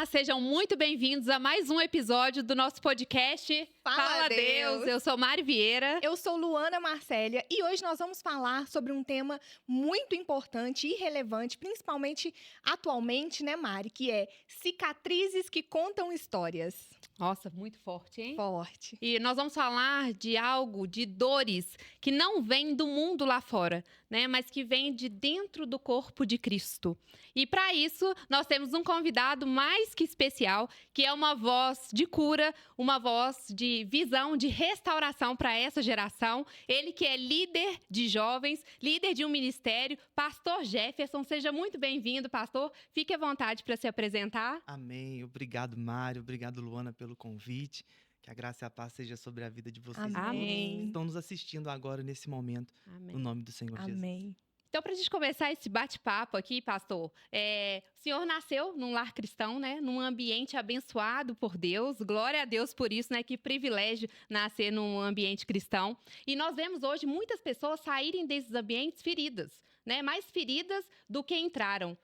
Olá, sejam muito bem-vindos a mais um episódio do nosso podcast Fala Deus! Eu sou Mari Vieira. Eu sou Luana Marcélia e hoje nós vamos falar sobre um tema muito importante e relevante, principalmente atualmente, né, Mari? Que é cicatrizes que contam histórias. Nossa, muito forte, hein? Forte. E nós vamos falar de algo, de dores que não vêm do mundo lá fora, né? Mas que vêm de dentro do corpo de Cristo. E para isso, nós temos um convidado mais que especial, que é uma voz de cura, uma voz de visão, de restauração para essa geração. Ele que é líder de jovens, líder de um ministério, pastor Jefferson. Seja muito bem-vindo, pastor. Fique à vontade para se apresentar. Amém. Obrigado, Mário. Obrigado, Luana, pelo convite. Que a graça e a paz seja sobre a vida de vocês. Amém. Que estão nos assistindo agora, nesse momento, Amém. no nome do Senhor Jesus. Amém. Então, para a gente começar esse bate-papo aqui, pastor, o senhor nasceu num lar cristão, né? Num ambiente abençoado por Deus. Glória a Deus por isso, né? Que privilégio nascer num ambiente cristão. E nós vemos hoje muitas pessoas saírem desses ambientes feridas, né? Mais feridas do que entraram.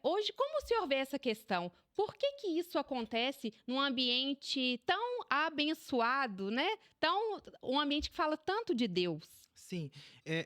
Hoje, como o senhor vê essa questão? Por que isso acontece num ambiente tão abençoado, né? Um ambiente que fala tanto de Deus? Sim,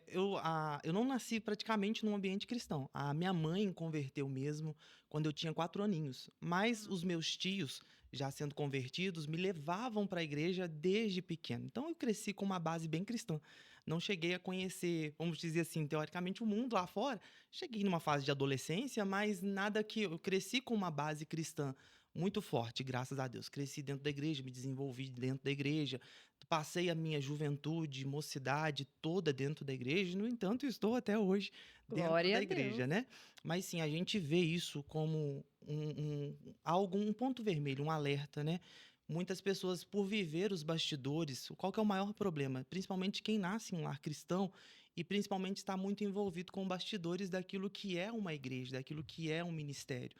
eu não nasci praticamente num ambiente cristão. A minha mãe converteu mesmo quando eu tinha 4 aninhos. Mas os meus tios, já sendo convertidos, me levavam para a igreja desde pequeno. Então eu cresci com uma base bem cristã. Não cheguei a conhecer, vamos dizer assim, teoricamente, o mundo lá fora. Cheguei numa fase de adolescência, mas nada que... Eu cresci com uma base cristã muito forte, graças a Deus. Cresci dentro da igreja, me desenvolvi dentro da igreja. Passei a minha juventude, mocidade toda dentro da igreja. No entanto, estou até hoje dentro Glória da a igreja, Deus. né? Mas sim, a gente vê isso como um ponto vermelho, um alerta, né? Muitas pessoas, por viver os bastidores, qual que é o maior problema? Principalmente quem nasce em um lar cristão e principalmente está muito envolvido com bastidores daquilo que é uma igreja, daquilo que é um ministério.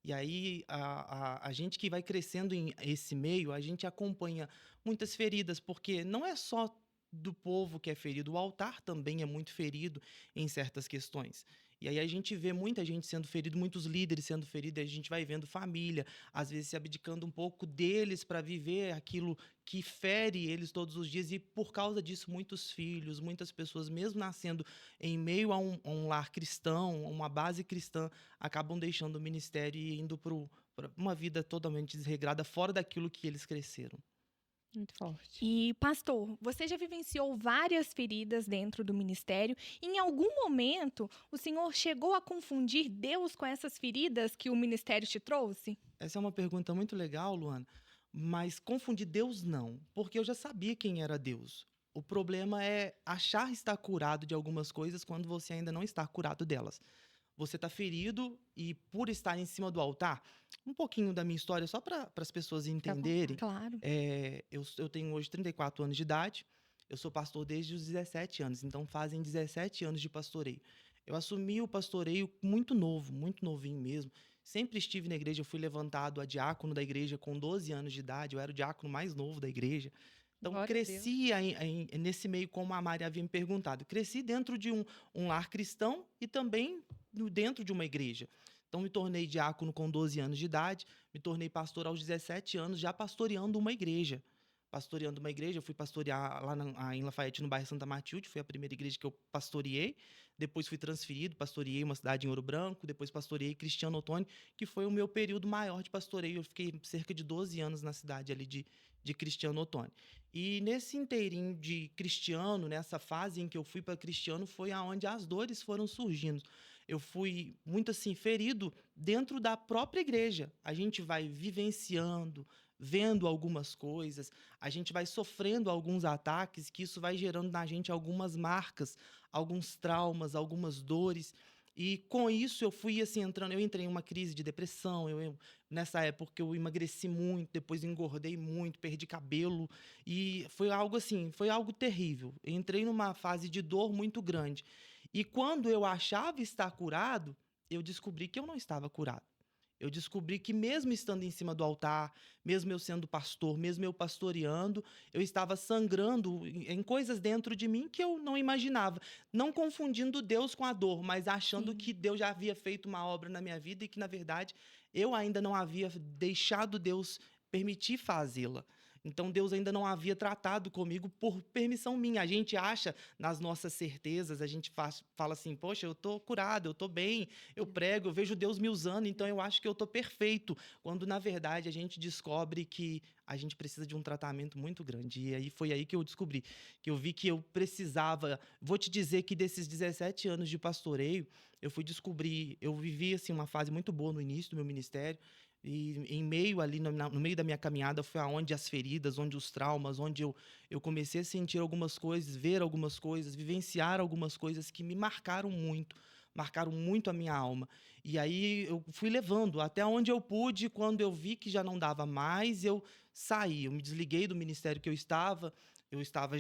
E aí, a gente que vai crescendo em esse meio, a gente acompanha muitas feridas, porque não é só do povo que é ferido, o altar também é muito ferido em certas questões. E aí a gente vê muita gente sendo ferida, muitos líderes sendo feridos, e a gente vai vendo família, às vezes se abdicando um pouco deles para viver aquilo que fere eles todos os dias. E por causa disso, muitos filhos, muitas pessoas, mesmo nascendo em meio a um lar cristão, uma base cristã, acabam deixando o ministério e indo para uma vida totalmente desregrada, fora daquilo que eles cresceram. Muito forte. E, pastor, você já vivenciou várias feridas dentro do ministério. Em algum momento, o senhor chegou a confundir Deus com essas feridas que o ministério te trouxe? Essa é uma pergunta muito legal, Luana, mas confundir Deus não, porque eu já sabia quem era Deus. O problema é achar estar curado de algumas coisas quando você ainda não está curado delas. Você está ferido e, por estar em cima do altar, um pouquinho da minha história, só para as pessoas entenderem. Claro. Eu tenho hoje 34 anos de idade, eu sou pastor desde os 17 anos, então fazem 17 anos de pastoreio. Eu assumi o pastoreio muito novo, muito novinho mesmo. Sempre estive na igreja, eu fui levantado a diácono da igreja com 12 anos de idade, eu era o diácono mais novo da igreja. Então, Glória a cresci nesse meio, como a Maria havia me perguntado. Cresci dentro de um lar cristão e também dentro de uma igreja. Então, me tornei diácono com 12 anos de idade, me tornei pastor aos 17 anos, já pastoreando uma igreja. Eu fui pastorear lá em Lafayette, no bairro Santa Matilde, foi a primeira igreja que eu pastoreei. Depois fui transferido, pastoreei uma cidade em Ouro Branco, depois pastoreei Cristiano Ottoni, que foi o meu período maior de pastoreio. Eu fiquei cerca de 12 anos na cidade ali de Cristiano Ottoni. E nesse inteirinho de Cristiano, nessa fase em que eu fui para Cristiano, foi aonde as dores foram surgindo. Eu fui muito assim ferido dentro da própria igreja. A gente vai vivenciando, vendo algumas coisas, a gente vai sofrendo alguns ataques, que isso vai gerando na gente algumas marcas, alguns traumas, algumas dores. E com isso eu fui assim eu entrei em uma crise de depressão. Nessa época eu emagreci muito, depois engordei muito, perdi cabelo e foi algo terrível. Eu entrei numa fase de dor muito grande. E quando eu achava estar curado, eu descobri que eu não estava curado. Eu descobri que mesmo estando em cima do altar, mesmo eu sendo pastor, mesmo eu pastoreando, eu estava sangrando em coisas dentro de mim que eu não imaginava. Não confundindo Deus com a dor, mas achando Sim. que Deus já havia feito uma obra na minha vida e que, na verdade, eu ainda não havia deixado Deus permitir fazê-la. Então, Deus ainda não havia tratado comigo por permissão minha. A gente acha nas nossas certezas, a gente fala assim, poxa, eu estou curado, eu estou bem, eu prego, eu vejo Deus me usando, então eu acho que eu estou perfeito. Quando, na verdade, a gente descobre que a gente precisa de um tratamento muito grande. E aí foi aí que eu descobri, que eu vi que eu precisava. Vou te dizer que desses 17 anos de pastoreio, eu fui descobrir, eu vivi assim, uma fase muito boa no início do meu ministério, e em meio ali, no meio da minha caminhada, foi aonde as feridas, onde os traumas, onde eu comecei a sentir algumas coisas, ver algumas coisas, vivenciar algumas coisas que me marcaram muito a minha alma. E aí eu fui levando até onde eu pude, quando eu vi que já não dava mais, eu saí, eu me desliguei do ministério que eu estava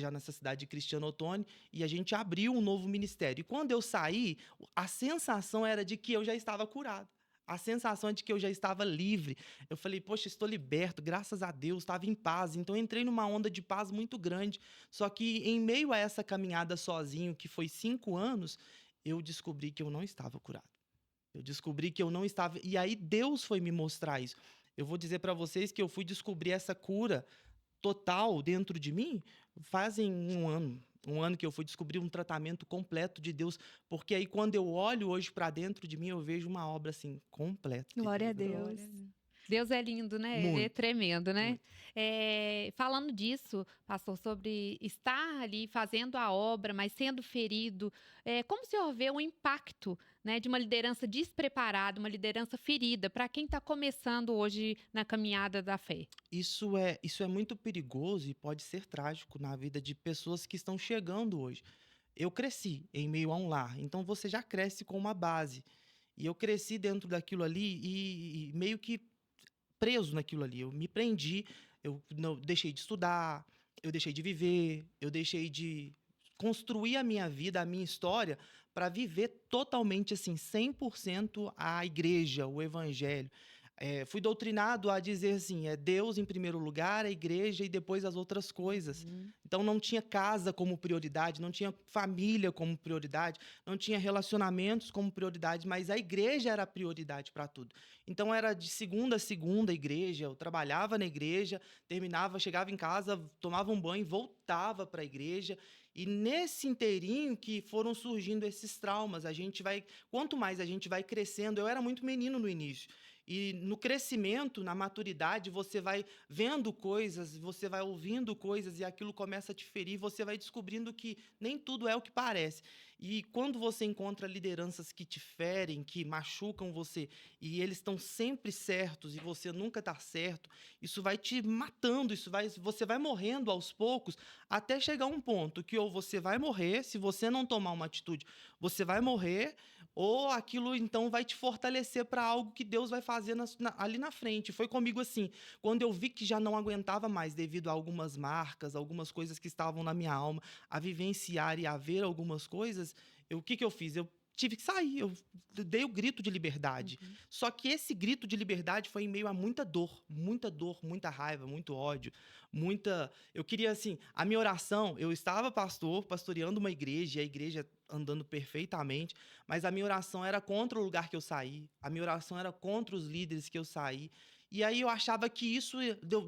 já nessa cidade de Cristiano Ottoni, e a gente abriu um novo ministério. E quando eu saí, a sensação era de que eu já estava curado. A sensação é de que eu já estava livre. Eu falei, poxa, estou liberto, graças a Deus, estava em paz. Então, eu entrei numa onda de paz muito grande. Só que, em meio a essa caminhada sozinho, que foi 5 anos, eu descobri que eu não estava curado. Eu descobri que eu não estava. E aí, Deus foi me mostrar isso. Eu vou dizer para vocês que eu fui descobrir essa cura total dentro de mim fazem um ano. Um ano que eu fui descobrir um tratamento completo de Deus, porque aí quando eu olho hoje para dentro de mim, eu vejo uma obra assim completa de Glória a Deus, né? Deus. Deus é lindo, né? Ele é Muito, tremendo, né? muito. Falando disso, pastor, sobre estar ali fazendo a obra, mas sendo ferido, como o senhor vê o impacto, né, de uma liderança despreparada, uma liderança ferida, para quem está começando hoje na caminhada da fé? Isso é muito perigoso e pode ser trágico na vida de pessoas que estão chegando hoje. Eu cresci em meio a um lar, então você já cresce com uma base. E eu cresci dentro daquilo ali e meio que preso naquilo ali. Eu me prendi, eu não deixei de estudar, eu deixei de viver, eu deixei de construir a minha vida, a minha história, para viver totalmente assim, 100% a igreja, o evangelho. Fui doutrinado a dizer assim, é Deus em primeiro lugar, a igreja e depois as outras coisas. Uhum. Então não tinha casa como prioridade, não tinha família como prioridade, não tinha relacionamentos como prioridade, mas a igreja era a prioridade para tudo. Então era de segunda a segunda a igreja, eu trabalhava na igreja, terminava, chegava em casa, tomava um banho, voltava para a igreja. E nesse inteirinho que foram surgindo esses traumas, quanto mais a gente vai crescendo, eu era muito menino no início. E no crescimento, na maturidade, você vai vendo coisas, você vai ouvindo coisas e aquilo começa a te ferir, você vai descobrindo que nem tudo é o que parece. E quando você encontra lideranças que te ferem, que machucam você, e eles estão sempre certos e você nunca está certo, isso vai te matando, você vai morrendo aos poucos, até chegar um ponto que ou você vai morrer, se você não tomar uma atitude, você vai morrer, ou aquilo então vai te fortalecer para algo que Deus vai fazer ali na frente. Foi comigo assim, quando eu vi que já não aguentava mais devido a algumas marcas, algumas coisas que estavam na minha alma, a vivenciar e a ver algumas coisas, o que eu fiz? Eu tive que sair, eu dei o grito de liberdade. Uhum. Só que esse grito de liberdade foi em meio a muita dor, muita raiva, muito ódio, muita... Eu queria, assim, a minha oração, eu estava pastoreando uma igreja, e a igreja andando perfeitamente, mas a minha oração era contra o lugar que eu saí, a minha oração era contra os líderes que eu saí, e aí eu achava que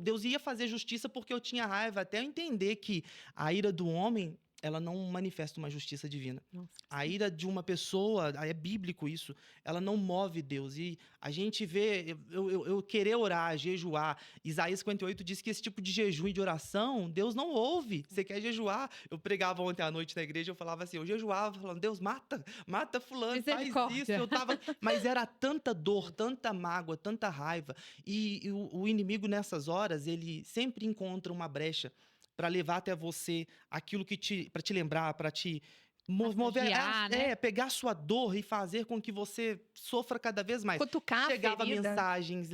Deus ia fazer justiça porque eu tinha raiva, até eu entender que a ira do homem, ela não manifesta uma justiça divina. Nossa, A ira de uma pessoa, é bíblico isso, ela não move Deus. E a gente vê, eu querer orar, jejuar, Isaías 58 diz que esse tipo de jejum e de oração, Deus não ouve. Você quer jejuar? Eu pregava ontem à noite na igreja, eu falava assim, eu jejuava, falando, Deus, mata fulano, faz isso. misericórdia. Mas era tanta dor, tanta mágoa, tanta raiva. E o inimigo nessas horas, ele sempre encontra uma brecha para levar até você aquilo para te lembrar, para te Massagear, né? Pegar a sua dor e fazer com que você sofra cada vez mais. Cutucar a Chegava ferida. mensagens.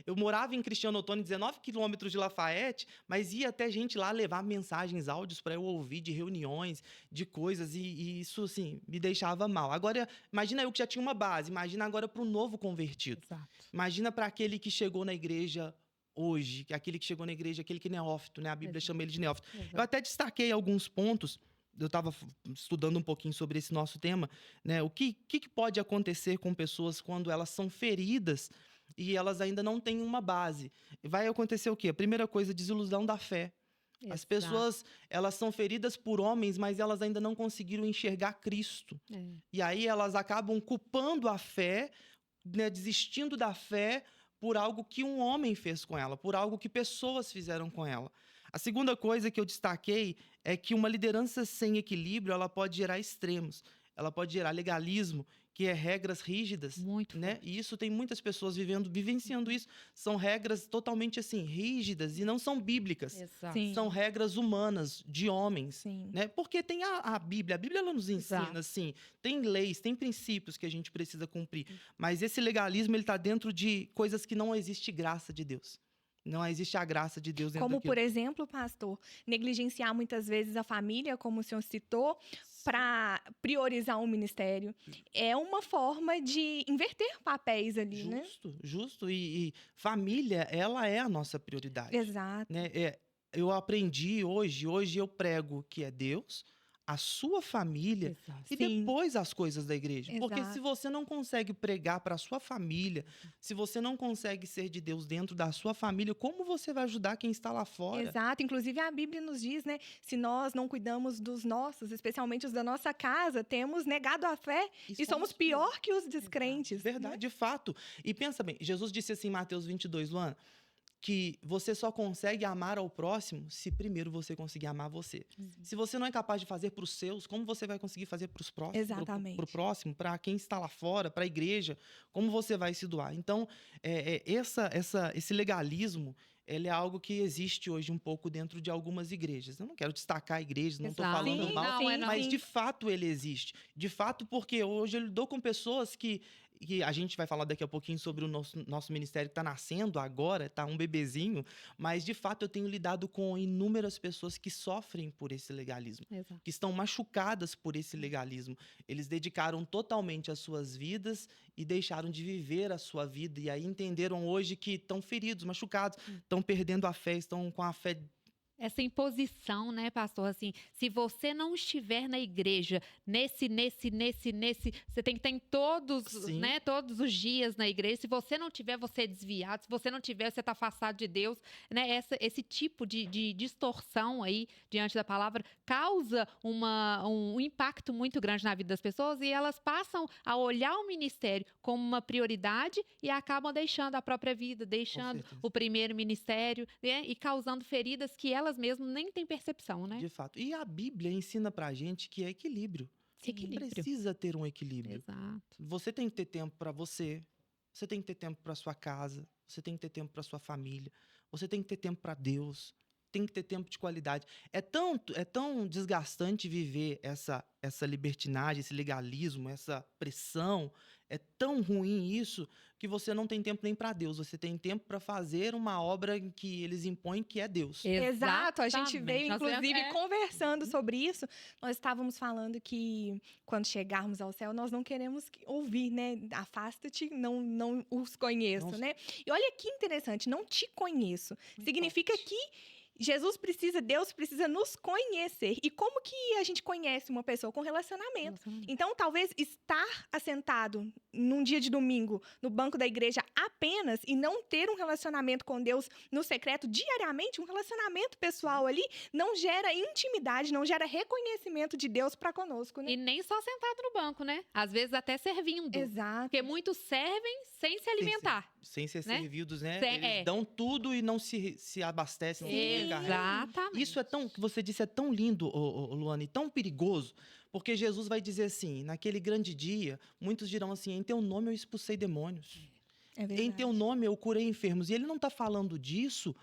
Eu morava em Cristiano Ottoni, 19 quilômetros de Lafayette, mas ia até gente lá levar mensagens, áudios para eu ouvir de reuniões, de coisas, e isso, assim, me deixava mal. Agora, imagina eu que já tinha uma base, imagina agora para o novo convertido. Exato. Imagina para aquele que chegou na igreja hoje, aquele que chegou na igreja, aquele que é neófito, né? A Bíblia chama ele de neófito. Eu até destaquei alguns pontos. Eu estava estudando um pouquinho sobre esse nosso tema, né? O que pode acontecer com pessoas quando elas são feridas e elas ainda não têm uma base? Vai acontecer o quê? A primeira coisa, desilusão da fé. As Exato. pessoas, elas são feridas por homens, mas elas ainda não conseguiram enxergar Cristo. E aí elas acabam culpando a fé, né? Desistindo da fé por algo que um homem fez com ela, por algo que pessoas fizeram com ela. A segunda coisa que eu destaquei é que uma liderança sem equilíbrio, ela pode gerar extremos. Ela pode gerar legalismo, que é regras rígidas, Muito né? forte. E isso tem muitas pessoas vivenciando isso. São regras totalmente assim rígidas e não são bíblicas. Exato. Sim. São regras humanas de homens, Sim. né? Porque tem a Bíblia ela nos ensina Exato. assim, tem leis, tem princípios que a gente precisa cumprir, mas esse legalismo ele tá dentro de coisas que não existe graça de Deus. Não existe a graça de Deus dentro Como, daquilo. por exemplo, pastor, negligenciar muitas vezes a família, como o senhor citou, para priorizar um ministério. É uma forma de inverter papéis ali, né? Justo. E família, ela é a nossa prioridade. Exato. Né? Eu aprendi hoje eu prego que é Deus, a sua família Exato. e Sim. depois as coisas da igreja. Porque Exato. se você não consegue pregar para a sua família, se você não consegue ser de Deus dentro da sua família, como você vai ajudar quem está lá fora? Exato. Inclusive, a Bíblia nos diz, né? Se nós não cuidamos dos nossos, especialmente os da nossa casa, temos negado a fé e somos pior que os descrentes. Verdade, né? de fato. E pensa bem, Jesus disse assim em Mateus 22, Luana, que você só consegue amar ao próximo se primeiro você conseguir amar você. Se você não é capaz de fazer para os seus, como você vai conseguir fazer para os próximos? Exatamente. Para o próximo, para quem está lá fora, para a igreja, como você vai se doar? Então, esse legalismo, ele é algo que existe hoje um pouco dentro de algumas igrejas. Eu não quero destacar igrejas, não estou Exato. falando Sim, mal, não, mas sim. de fato ele existe. De fato, porque hoje eu lido com pessoas que a gente vai falar daqui a pouquinho sobre o nosso ministério que está nascendo agora, está um bebezinho, mas de fato eu tenho lidado com inúmeras pessoas que sofrem por esse legalismo, Exato. que estão machucadas por esse legalismo. Eles dedicaram totalmente as suas vidas e deixaram de viver a sua vida, e aí entenderam hoje que estão feridos, machucados, estão perdendo a fé, estão com a fé. Essa imposição, né, pastor? Assim, se você não estiver na igreja, nesse, você tem que estar em todos, Sim. né, todos os dias na igreja. Se você não tiver, você é desviado. Se você não tiver, você está afastado de Deus. Né? Esse tipo de distorção aí diante da palavra causa um impacto muito grande na vida das pessoas e elas passam a olhar o ministério como uma prioridade e acabam deixando a própria vida, deixando certeza. o primeiro ministério, né, e causando feridas que elas mesmas nem têm percepção, né? De fato. E a Bíblia ensina pra gente que é equilíbrio. Sim. Equilíbrio. Precisa ter um equilíbrio. Exato. Você tem que ter tempo para você tem que ter tempo para sua casa, você tem que ter tempo para sua família, você tem que ter tempo para Deus, tem que ter tempo de qualidade. É tão desgastante viver essa libertinagem, esse legalismo, essa pressão. É tão ruim isso que você não tem tempo nem para Deus. Você tem tempo para fazer uma obra que eles impõem, que é Deus. Exato, a gente veio, Nós inclusive, viemos- conversando sobre isso. Nós estávamos falando que, quando chegarmos ao céu, nós não queremos ouvir, né? Afasta-te, não os conheço, Não- né? E olha que interessante, não te conheço. Muito Significa forte. que Deus precisa nos conhecer. E como que a gente conhece uma pessoa? Com relacionamento. Então, talvez estar assentado num dia de domingo no banco da igreja apenas e não ter um relacionamento com Deus no secreto diariamente, um relacionamento pessoal ali, não gera intimidade, não gera reconhecimento de Deus para conosco, né? E nem só sentado no banco, né? Às vezes até servindo. Exato. Porque muitos servem sem se alimentar. Sem ser né? servidos, né? Sem- Eles dão tudo e não se abastecem, não se Sim. recarregam. Exatamente. Isso que você disse é tão lindo, Luana, e tão perigoso, porque Jesus vai dizer assim, naquele grande dia, muitos dirão assim, em teu nome eu expulsei demônios, É verdade. em teu nome eu curei enfermos. E ele não está falando disso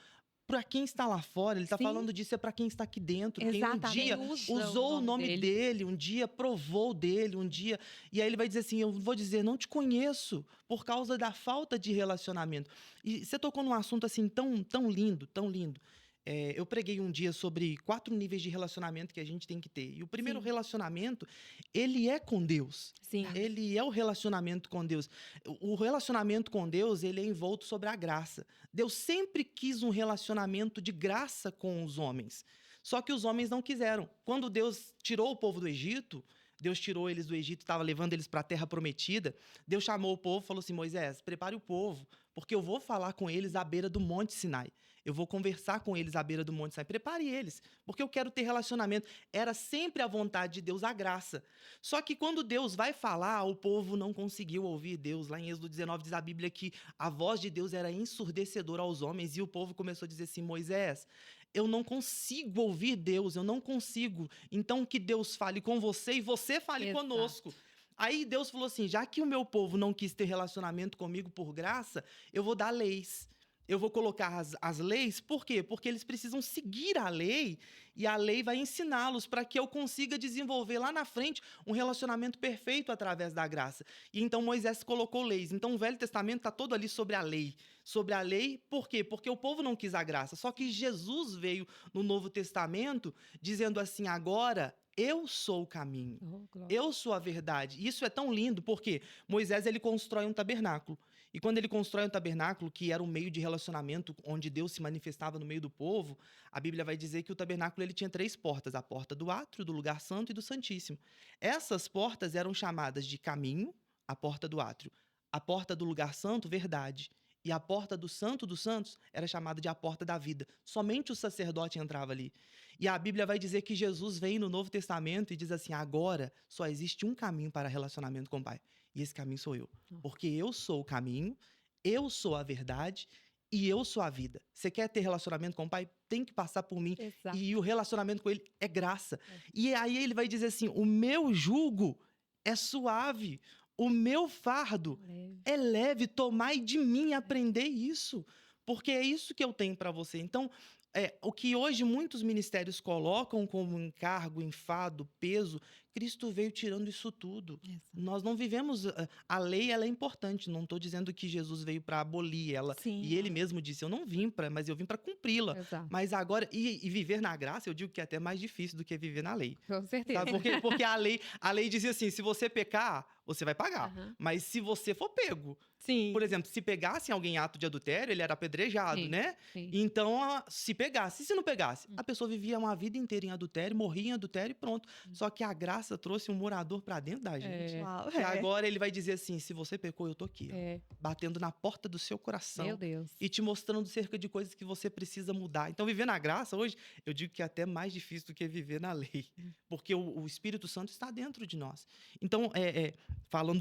para quem está lá fora, ele está Sim. falando disso é para quem está aqui dentro. Exatamente. Quem um dia usou o nome dele, um dia provou dele, um dia... E aí ele vai dizer assim, eu vou dizer, não te conheço por causa da falta de relacionamento. E você tocou num assunto assim tão lindo, tão lindo. Eu preguei um dia sobre 4 níveis de relacionamento que a gente tem que ter. E o primeiro Sim. relacionamento, ele é com Deus. Sim. Ele é o relacionamento com Deus. O relacionamento com Deus, ele é envolto sobre a graça. Deus sempre quis um relacionamento de graça com os homens. Só que os homens não quiseram. Quando Deus tirou o povo do Egito, Deus tirou eles do Egito, estava levando eles para a terra prometida. Deus chamou o povo e falou assim, Moisés, prepare o povo, porque eu vou falar com eles à beira do Monte Sinai. Eu vou conversar com eles à beira do Monte Sinai. Prepare eles, porque eu quero ter relacionamento. Era sempre a vontade de Deus, a graça. Só que quando Deus vai falar, o povo não conseguiu ouvir Deus. Lá em Êxodo 19 diz a Bíblia que a voz de Deus era ensurdecedora aos homens e o povo começou a dizer assim, Moisés, eu não consigo ouvir Deus, eu não consigo. Então que Deus fale com você e você fale Exato. conosco. Aí Deus falou assim, já que o meu povo não quis ter relacionamento comigo por graça, eu vou dar leis. Eu vou colocar as leis, por quê? Porque eles precisam seguir a lei e a lei vai ensiná-los para que eu consiga desenvolver lá na frente um relacionamento perfeito através da graça. E então Moisés colocou leis. Então o Velho Testamento está todo ali sobre a lei. Sobre a lei, por quê? Porque o povo não quis a graça. Só que Jesus veio no Novo Testamento dizendo assim, agora eu sou o caminho. Oh, glória. Eu sou a verdade. E isso é tão lindo porque Moisés ele constrói um tabernáculo. E quando ele constrói um tabernáculo, que era um meio de relacionamento onde Deus se manifestava no meio do povo, a Bíblia vai dizer que o tabernáculo ele tinha 3 portas, a porta do átrio, do lugar santo e do santíssimo. Essas portas eram chamadas de caminho, a porta do átrio, a porta do lugar santo, verdade, e a porta do santo dos santos era chamada de a porta da vida. Somente o sacerdote entrava ali. E a Bíblia vai dizer que Jesus vem no Novo Testamento e diz assim, agora só existe um caminho para relacionamento com o Pai. E esse caminho sou eu. Porque eu sou o caminho, eu sou a verdade e eu sou a vida. Você quer ter relacionamento com o Pai? Tem que passar por mim. Exato. E o relacionamento com Ele é graça. E aí ele vai dizer assim, o meu jugo é suave, o meu fardo Leve. é leve, tomai de mim e aprender isso. Porque é isso que eu tenho para você. Então, o que hoje muitos ministérios colocam como encargo, enfado, peso, Cristo veio tirando isso tudo. Exato. Nós não vivemos... A lei, ela é importante. Não estou dizendo que Jesus veio para abolir ela. Sim. E ele mesmo disse, eu não vim para... Mas eu vim para cumpri-la. Exato. Mas agora... E viver na graça, eu digo que é até mais difícil do que viver na lei. Com certeza. Sabe por quê? Porque a lei dizia assim, se você pecar, você vai pagar. Aham. Mas se você for pego... Sim. Por exemplo, se pegassem alguém em ato de adultério, ele era apedrejado, Sim. né? Sim. Então, se pegasse, e se não pegasse? A pessoa vivia uma vida inteira em adultério, morria em adultério e pronto. Só que a graça trouxe um morador pra dentro da gente. Uau, E agora ele vai dizer assim, se você pecou, eu tô aqui, ó, É. batendo na porta do seu coração. Meu Deus. E te mostrando cerca de coisas que você precisa mudar. Então, viver na graça, hoje, eu digo que é até mais difícil do que viver na lei. Porque o Espírito Santo está dentro de nós. Então,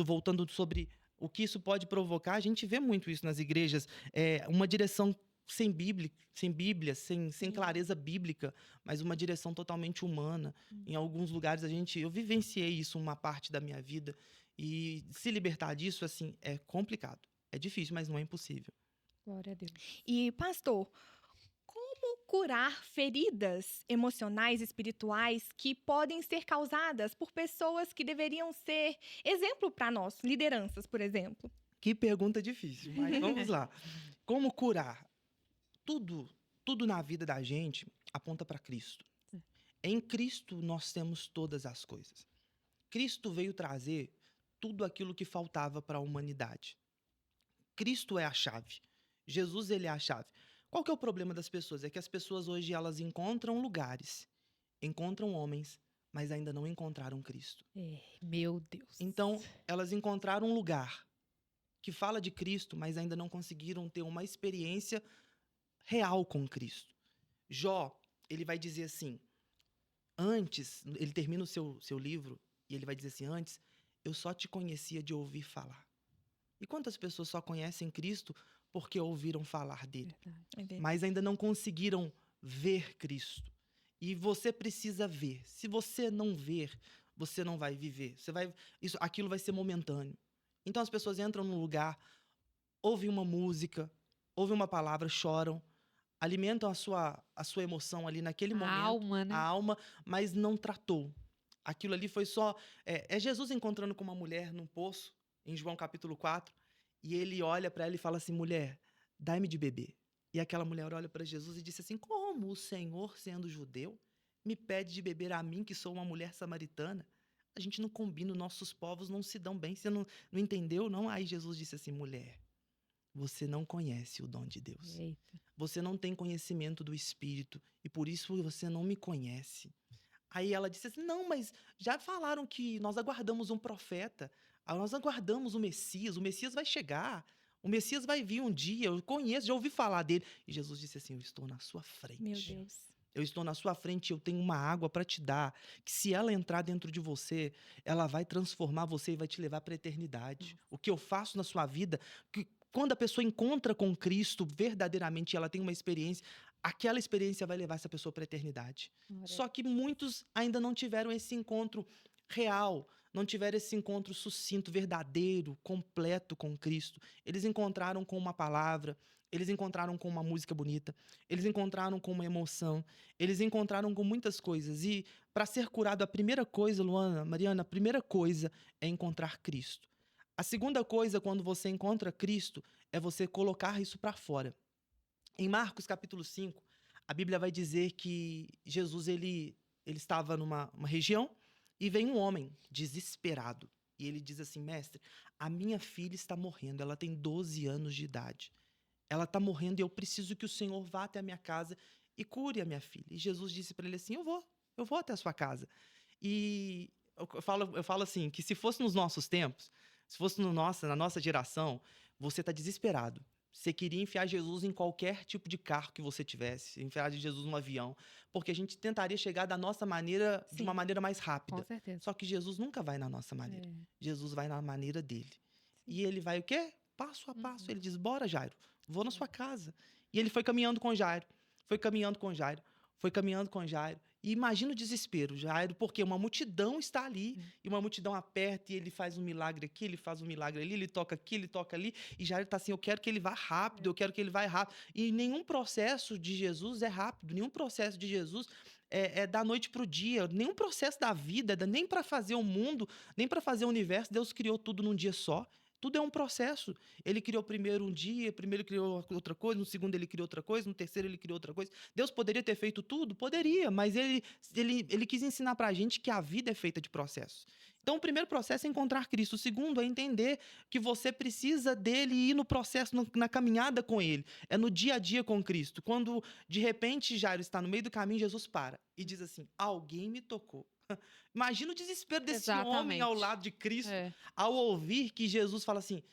voltando sobre o que isso pode provocar, a gente vê muito isso nas igrejas. Uma direção sem Bíblia, sem clareza bíblica, mas uma direção totalmente humana. Em alguns lugares, eu vivenciei isso uma parte da minha vida. E se libertar disso, assim, é complicado. É difícil, mas não é impossível. Glória a Deus. E, pastor, como curar feridas emocionais e espirituais que podem ser causadas por pessoas que deveriam ser exemplo para nós, lideranças, por exemplo? Que pergunta difícil, mas vamos lá. Como curar? Tudo na vida da gente aponta para Cristo. Em Cristo nós temos todas as coisas. Cristo veio trazer tudo aquilo que faltava para a humanidade. Cristo é a chave. Jesus, ele é a chave. Qual que é o problema das pessoas? É que as pessoas hoje elas encontram lugares, encontram homens, mas ainda não encontraram Cristo. Meu Deus. Então, elas encontraram um lugar que fala de Cristo, mas ainda não conseguiram ter uma experiência real com Cristo. Jó, ele vai dizer assim, antes, ele termina o seu livro, e ele vai dizer assim, antes, eu só te conhecia de ouvir falar. E quantas pessoas só conhecem Cristo porque ouviram falar dele, mas ainda não conseguiram ver Cristo? E você precisa ver. Se você não ver, você não vai viver. Aquilo vai ser momentâneo. Então as pessoas entram num lugar, ouvem uma música, ouvem uma palavra, choram. alimentam a sua emoção ali naquele A momento, alma, né? a alma, mas não tratou. Aquilo ali foi só... É Jesus encontrando com uma mulher num poço, em João capítulo 4, e ele olha para ela e fala assim, mulher, dai-me de beber. E aquela mulher olha para Jesus e disse assim, como o Senhor, sendo judeu, me pede de beber a mim, que sou uma mulher samaritana? A gente não combina, nossos povos não se dão bem. Você não entendeu, não? Aí Jesus disse assim, mulher, você não conhece o dom de Deus. Eita. Você não tem conhecimento do Espírito e por isso você não me conhece. Aí ela disse assim, não, mas já falaram que nós aguardamos um profeta, nós aguardamos o Messias vai chegar, o Messias vai vir um dia, eu conheço, já ouvi falar dele. E Jesus disse assim, eu estou na sua frente. Meu Deus. Eu estou na sua frente, eu tenho uma água para te dar, que se ela entrar dentro de você, ela vai transformar você e vai te levar para a eternidade. O que eu faço na sua vida, que quando a pessoa encontra com Cristo verdadeiramente, ela tem uma experiência, aquela experiência vai levar essa pessoa para a eternidade. Só que muitos ainda não tiveram esse encontro real, não tiveram esse encontro sucinto, verdadeiro, completo com Cristo. Eles encontraram com uma palavra, eles encontraram com uma música bonita, eles encontraram com uma emoção, eles encontraram com muitas coisas. E para ser curado, a primeira coisa, Luana, Mariana, a primeira coisa é encontrar Cristo. A segunda coisa, quando você encontra Cristo, é você colocar isso para fora. Em Marcos capítulo 5, a Bíblia vai dizer que Jesus ele estava numa região e vem um homem desesperado. E ele diz assim, mestre, a minha filha está morrendo, ela tem 12 anos de idade. Ela está morrendo e eu preciso que o Senhor vá até a minha casa e cure a minha filha. E Jesus disse para ele assim, eu vou até a sua casa. E eu falo assim, que se fosse nos nossos tempos, se fosse na nossa geração, você está desesperado. Você queria enfiar Jesus em qualquer tipo de carro que você tivesse, enfiar Jesus num avião, porque a gente tentaria chegar da nossa maneira, de uma Sim. maneira mais Com rápida. certeza. Só que Jesus nunca vai na nossa maneira. É. Jesus vai na maneira dele. E ele vai o quê? Passo a passo. Ele diz, bora, Jairo, vou na sua casa. E ele foi caminhando com Jairo, foi caminhando com Jairo, foi caminhando com Jairo. E imagina o desespero, Jairo, porque uma multidão está ali, e uma multidão aperta, e ele faz um milagre aqui, ele faz um milagre ali, ele toca aqui, ele toca ali, e Jairo está assim, eu quero que ele vá rápido, eu quero que ele vá rápido. E nenhum processo de Jesus é rápido, nenhum processo de Jesus é da noite para o dia, nenhum processo da vida, nem para fazer o mundo, nem para fazer o universo, Deus criou tudo num dia só. Tudo é um processo. Ele criou primeiro um dia, primeiro ele criou outra coisa, no segundo ele criou outra coisa, no terceiro ele criou outra coisa. Deus poderia ter feito tudo? Poderia, mas ele quis ensinar pra gente que a vida é feita de processos. Então, o primeiro processo é encontrar Cristo. O segundo é entender que você precisa dele e ir no processo, na caminhada com ele. É no dia a dia com Cristo. Quando, de repente, Jairo está no meio do caminho, Jesus para e diz assim, alguém me tocou. Imagina o desespero desse homem ao Exatamente. lado de Cristo, É. ao ouvir que Jesus fala assim,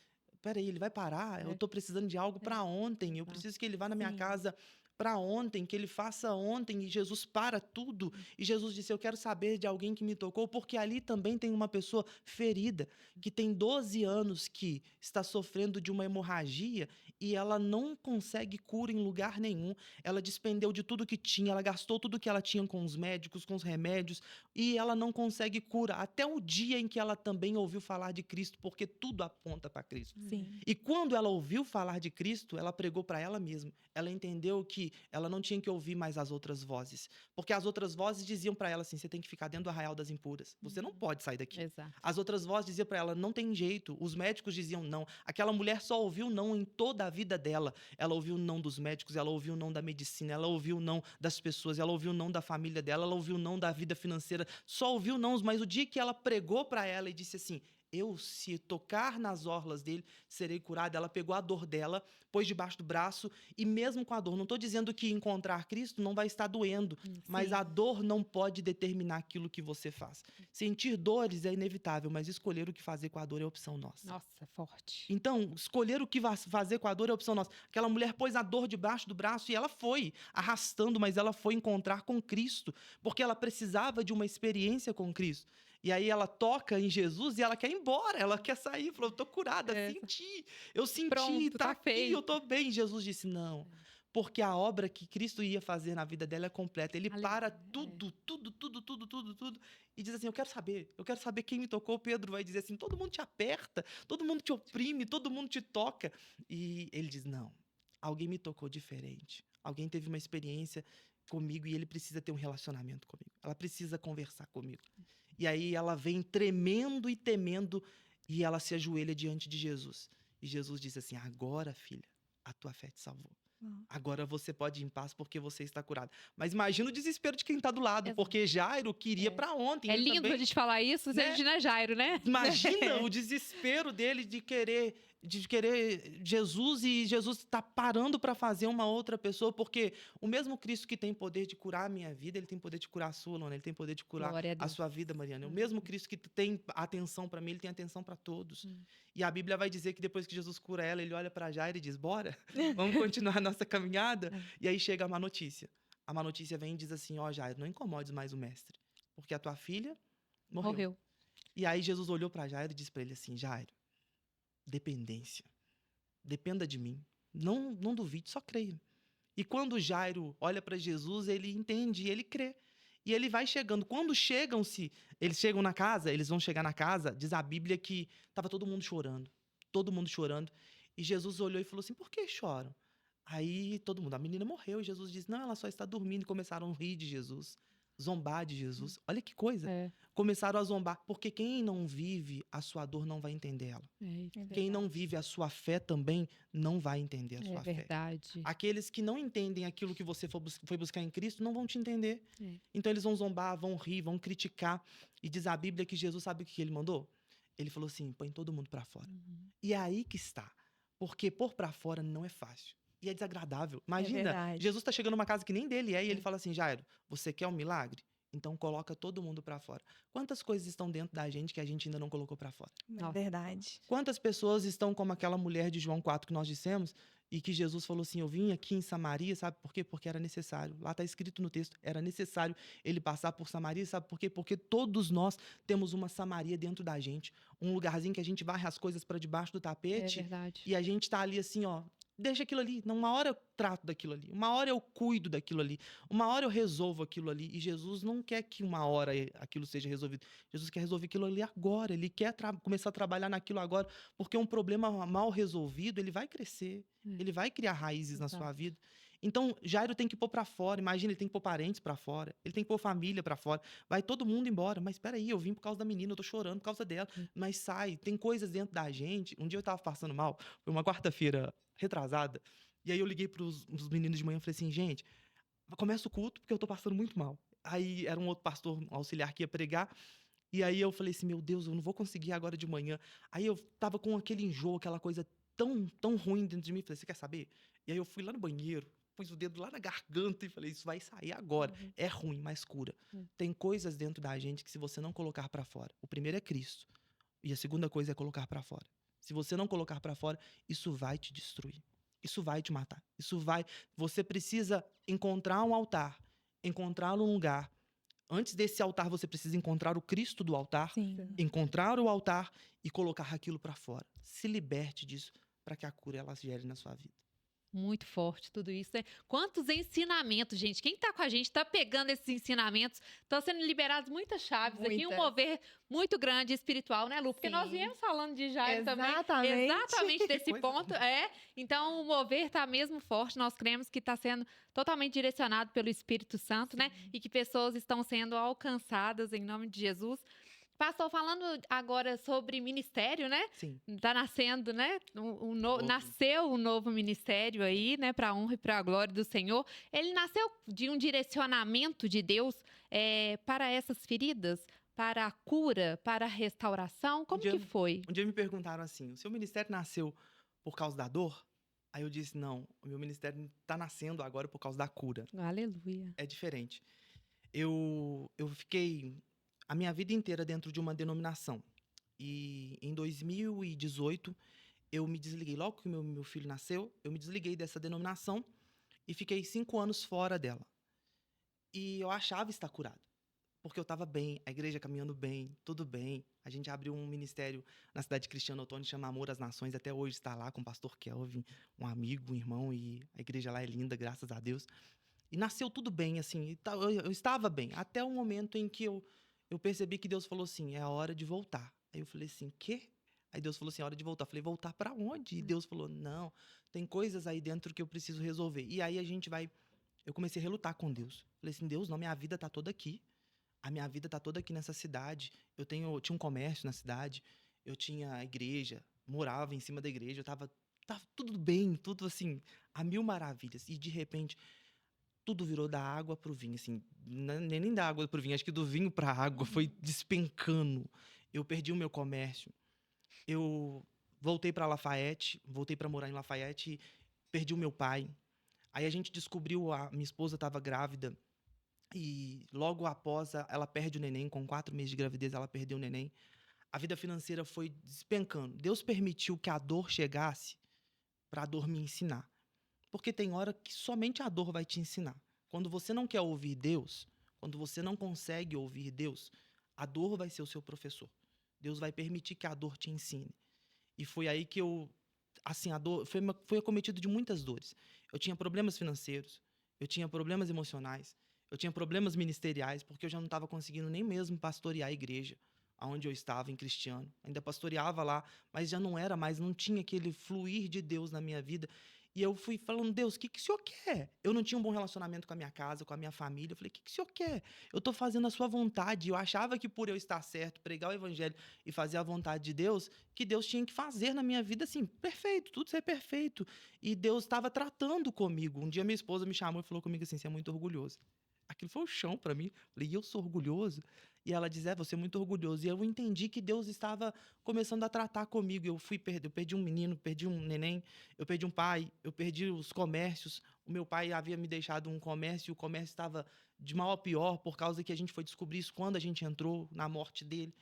peraí, ele vai parar? Eu É. estou precisando de algo para ontem, eu preciso que ele vá na minha Sim. casa para ontem, que ele faça ontem, e Jesus para tudo. E Jesus disse, eu quero saber de alguém que me tocou, porque ali também tem uma pessoa ferida, que tem 12 anos, que está sofrendo de uma hemorragia, e ela não consegue cura em lugar nenhum. Ela despendeu de tudo que tinha, ela gastou tudo que ela tinha com os médicos, com os remédios, e ela não consegue cura, até o dia em que ela também ouviu falar de Cristo, porque tudo aponta para Cristo. Sim. E quando ela ouviu falar de Cristo, ela pregou para ela mesma. Ela entendeu que ela não tinha que ouvir mais as outras vozes, porque as outras vozes diziam para ela assim, você tem que ficar dentro do arraial das impuras, você não pode sair daqui. Exato. As outras vozes diziam para ela, não tem jeito. Os médicos diziam não. Aquela mulher só ouviu não em toda a vida dela. Ela ouviu não dos médicos, ela ouviu não da medicina, ela ouviu não das pessoas, ela ouviu não da família dela, ela ouviu não da vida financeira. Só ouviu não, mas o dia que ela pregou para ela e disse assim, eu, se tocar nas orlas dele, serei curada. Ela pegou a dor dela, pôs debaixo do braço, e mesmo com a dor, não estou dizendo que encontrar Cristo não vai estar doendo, mas Sim. a dor não pode determinar aquilo que você faz. Sentir dores é inevitável, mas escolher o que fazer com a dor é opção nossa. Nossa, forte. Então, escolher o que fazer com a dor é opção nossa. Aquela mulher pôs a dor debaixo do braço e ela foi arrastando, mas ela foi encontrar com Cristo, porque ela precisava de uma experiência com Cristo. E aí ela toca em Jesus e ela quer ir embora, ela quer sair, falou, eu tô curada, É. eu senti, Pronto, tá tá aqui, feito. eu tô bem. Jesus disse, não, porque a obra que Cristo ia fazer na vida dela é completa. Ele Aleluia. para tudo, e diz assim, eu quero saber quem me tocou. Pedro vai dizer assim, todo mundo te aperta, todo mundo te oprime, todo mundo te toca. E ele diz, não, alguém me tocou diferente. Alguém teve uma experiência comigo e ele precisa ter um relacionamento comigo. Ela precisa conversar comigo. E aí ela vem tremendo e temendo e ela se ajoelha diante de Jesus. E Jesus diz assim: agora, filha, a tua fé te salvou. Agora você pode ir em paz porque você está curada. Mas imagina o desespero de quem está do lado, Exato. porque Jairo queria para ontem. É ele lindo também, a gente falar isso, né? a gente não é Jairo, né? Imagina o desespero dele de querer Jesus, e Jesus está parando para fazer uma outra pessoa, porque o mesmo Cristo que tem poder de curar a minha vida, ele tem poder de curar a sua, Luana, ele tem poder de curar Glória a a Deus. sua vida, Mariana. O mesmo Cristo que tem atenção para mim, ele tem atenção para todos. E a Bíblia vai dizer que depois que Jesus cura ela, ele olha para Jairo e diz: bora, vamos continuar a nossa caminhada. E aí chega a má notícia. A má notícia vem e diz assim: ó, Jairo, não incomodes mais o mestre, porque a tua filha morreu. E aí Jesus olhou para Jairo e disse para ele assim: Jairo, dependência. Dependa de mim. Não duvide, só creia. E quando Jairo olha para Jesus, ele entende, ele crê. E ele vai chegando. Quando eles chegam na casa, eles vão chegar na casa, diz a Bíblia que estava todo mundo chorando. Todo mundo chorando. E Jesus olhou e falou assim: por que choram? Aí todo mundo, a menina morreu. E Jesus disse: não, ela só está dormindo. E começaram a rir de Jesus, zombar de Jesus. Olha que coisa. Começaram a zombar, porque quem não vive a sua dor não vai entender ela. Quem não vive a sua fé também não vai entender a sua fé. É verdade. Aqueles que não entendem aquilo que você foi buscar em Cristo não vão te entender. Então eles vão zombar, vão rir, vão criticar. E diz a Bíblia que Jesus, sabe o que ele mandou? Ele falou assim: põe todo mundo pra fora. E é aí que está. Porque pôr pra fora não é fácil. E é desagradável. Imagina, Jesus tá chegando numa casa que nem dele é, e ele fala assim: Jairo, você quer um milagre? Então coloca todo mundo pra fora. Quantas coisas estão dentro da gente que a gente ainda não colocou pra fora? É verdade. Quantas pessoas estão como aquela mulher de João 4 que nós dissemos, e que Jesus falou assim: eu vim aqui em Samaria, sabe por quê? Porque era necessário. Lá está escrito no texto, era necessário ele passar por Samaria, sabe por quê? Porque todos nós temos uma Samaria dentro da gente, um lugarzinho que a gente varre as coisas para debaixo do tapete, É verdade. e a gente está ali assim, ó, deixa aquilo ali. Uma hora eu trato daquilo ali. Uma hora eu cuido daquilo ali. Uma hora eu resolvo aquilo ali. E Jesus não quer que uma hora aquilo seja resolvido. Jesus quer resolver aquilo ali agora. Ele quer começar a trabalhar naquilo agora. Porque um problema mal resolvido, ele vai crescer. Ele vai criar raízes na sua vida. Então, Jairo tem que pôr pra fora. Imagina, ele tem que pôr parentes pra fora. Ele tem que pôr família pra fora. Vai todo mundo embora. Mas espera aí, eu vim por causa da menina, eu tô chorando por causa dela. Mas sai, tem coisas dentro da gente. Um dia eu tava passando mal, foi uma quarta-feira retrasada. E aí eu liguei pros meninos de manhã e falei assim: gente, começa o culto porque eu tô passando muito mal. Aí era um outro pastor auxiliar que ia pregar. E aí eu falei assim: meu Deus, eu não vou conseguir agora de manhã. Aí eu tava com aquele enjoo, aquela coisa tão ruim dentro de mim. Falei: você quer saber? E aí eu fui lá no banheiro, pus o dedo lá na garganta e falei: isso vai sair agora. É ruim, mas cura. Tem coisas dentro da gente que se você não colocar pra fora, o primeiro é Cristo. E a segunda coisa é colocar pra fora. Se você não colocar pra fora, isso vai te destruir. Isso vai te matar. Você precisa encontrar um altar, encontrar um lugar. Antes desse altar, você precisa encontrar o Cristo do altar, encontrar o altar e colocar aquilo pra fora. Se liberte disso para que a cura ela gere na sua vida. Muito forte tudo isso, né? Quantos ensinamentos, gente. Quem tá com a gente tá pegando esses ensinamentos. Estão sendo liberadas muitas chaves aqui. Um mover muito grande espiritual, né, Lu? Porque nós viemos falando de Jairo também. Exatamente desse ponto. Então, o mover tá mesmo forte. Nós cremos que está sendo totalmente direcionado pelo Espírito Santo, né? E que pessoas estão sendo alcançadas em nome de Jesus. Pastor, falando agora sobre ministério, né? Sim. Tá nascendo, né? Nasceu um novo ministério aí, né? Para a honra e para a glória do Senhor. Ele nasceu de um direcionamento de Deus para essas feridas, para a cura, para a restauração. Como que foi? Um dia me perguntaram assim: o seu ministério nasceu por causa da dor? Aí eu disse: não, o meu ministério está nascendo agora por causa da cura. Aleluia. É diferente. Eu fiquei a minha vida inteira dentro de uma denominação. E em 2018, eu me desliguei. Logo que meu filho nasceu, eu me desliguei dessa denominação e fiquei 5 anos fora dela. E eu achava estar curado, porque eu estava bem, a igreja caminhando bem, tudo bem. A gente abriu um ministério na cidade de Cristiano Ottoni, chama Amor às Nações, até hoje está lá com o pastor Kelvin, um amigo, um irmão, e a igreja lá é linda, graças a Deus. E nasceu tudo bem, assim, eu estava bem, até o momento em que eu percebi que Deus falou assim: é a hora de voltar. Aí eu falei assim: quê? Aí Deus falou assim: é hora de voltar. Eu falei: voltar para onde? E Deus falou: não, Tem coisas aí dentro que eu preciso resolver. E aí eu comecei a relutar com Deus. Falei assim, Deus, não, minha vida tá toda aqui. A minha vida tá toda aqui nessa cidade. Eu tinha um comércio na cidade, eu tinha a igreja, morava em cima da igreja, tava tudo bem, tudo assim, a mil maravilhas. E de repente, tudo virou da água pro vinho, assim, nem da água pro vinho, acho que do vinho pra água, foi despencando. Eu perdi o meu comércio, eu voltei pra Lafayette, voltei pra morar em Lafayette, perdi o meu pai. Aí a gente descobriu, minha esposa estava grávida, e logo após ela perde o neném, com 4 meses de gravidez ela perdeu o neném. A vida financeira foi despencando. Deus permitiu que a dor chegasse para a dor me ensinar. Porque tem hora que somente a dor vai te ensinar. Quando você não quer ouvir Deus, quando você não consegue ouvir Deus, a dor vai ser o seu professor. Deus vai permitir que a dor te ensine. E foi aí que a dor foi acometido de muitas dores. Eu tinha problemas financeiros, eu tinha problemas emocionais, eu tinha problemas ministeriais, porque eu já não estava conseguindo nem mesmo pastorear a igreja onde eu estava, em Cristiano. Ainda pastoreava lá, mas já não era mais, não tinha aquele fluir de Deus na minha vida. E eu fui falando, Deus, o que o Senhor quer? Eu não tinha um bom relacionamento com a minha casa, com a minha família. Eu falei, o que o Senhor quer? Eu estou fazendo a sua vontade. Eu achava que por eu estar certo, pregar o evangelho e fazer a vontade de Deus, que Deus tinha que fazer na minha vida, assim, perfeito, tudo ser perfeito. E Deus estava tratando comigo. Um dia minha esposa me chamou e falou comigo assim, você é muito orgulhoso. Aquilo foi o chão para mim. Eu falei, e eu sou orgulhoso? E ela diz, você é muito orgulhoso. E eu entendi que Deus estava começando a tratar comigo. Eu perdi um menino, perdi um neném, eu perdi um pai, eu perdi os comércios. O meu pai havia me deixado um comércio e o comércio estava de mal a pior por causa que a gente foi descobrir isso quando a gente entrou na morte dele.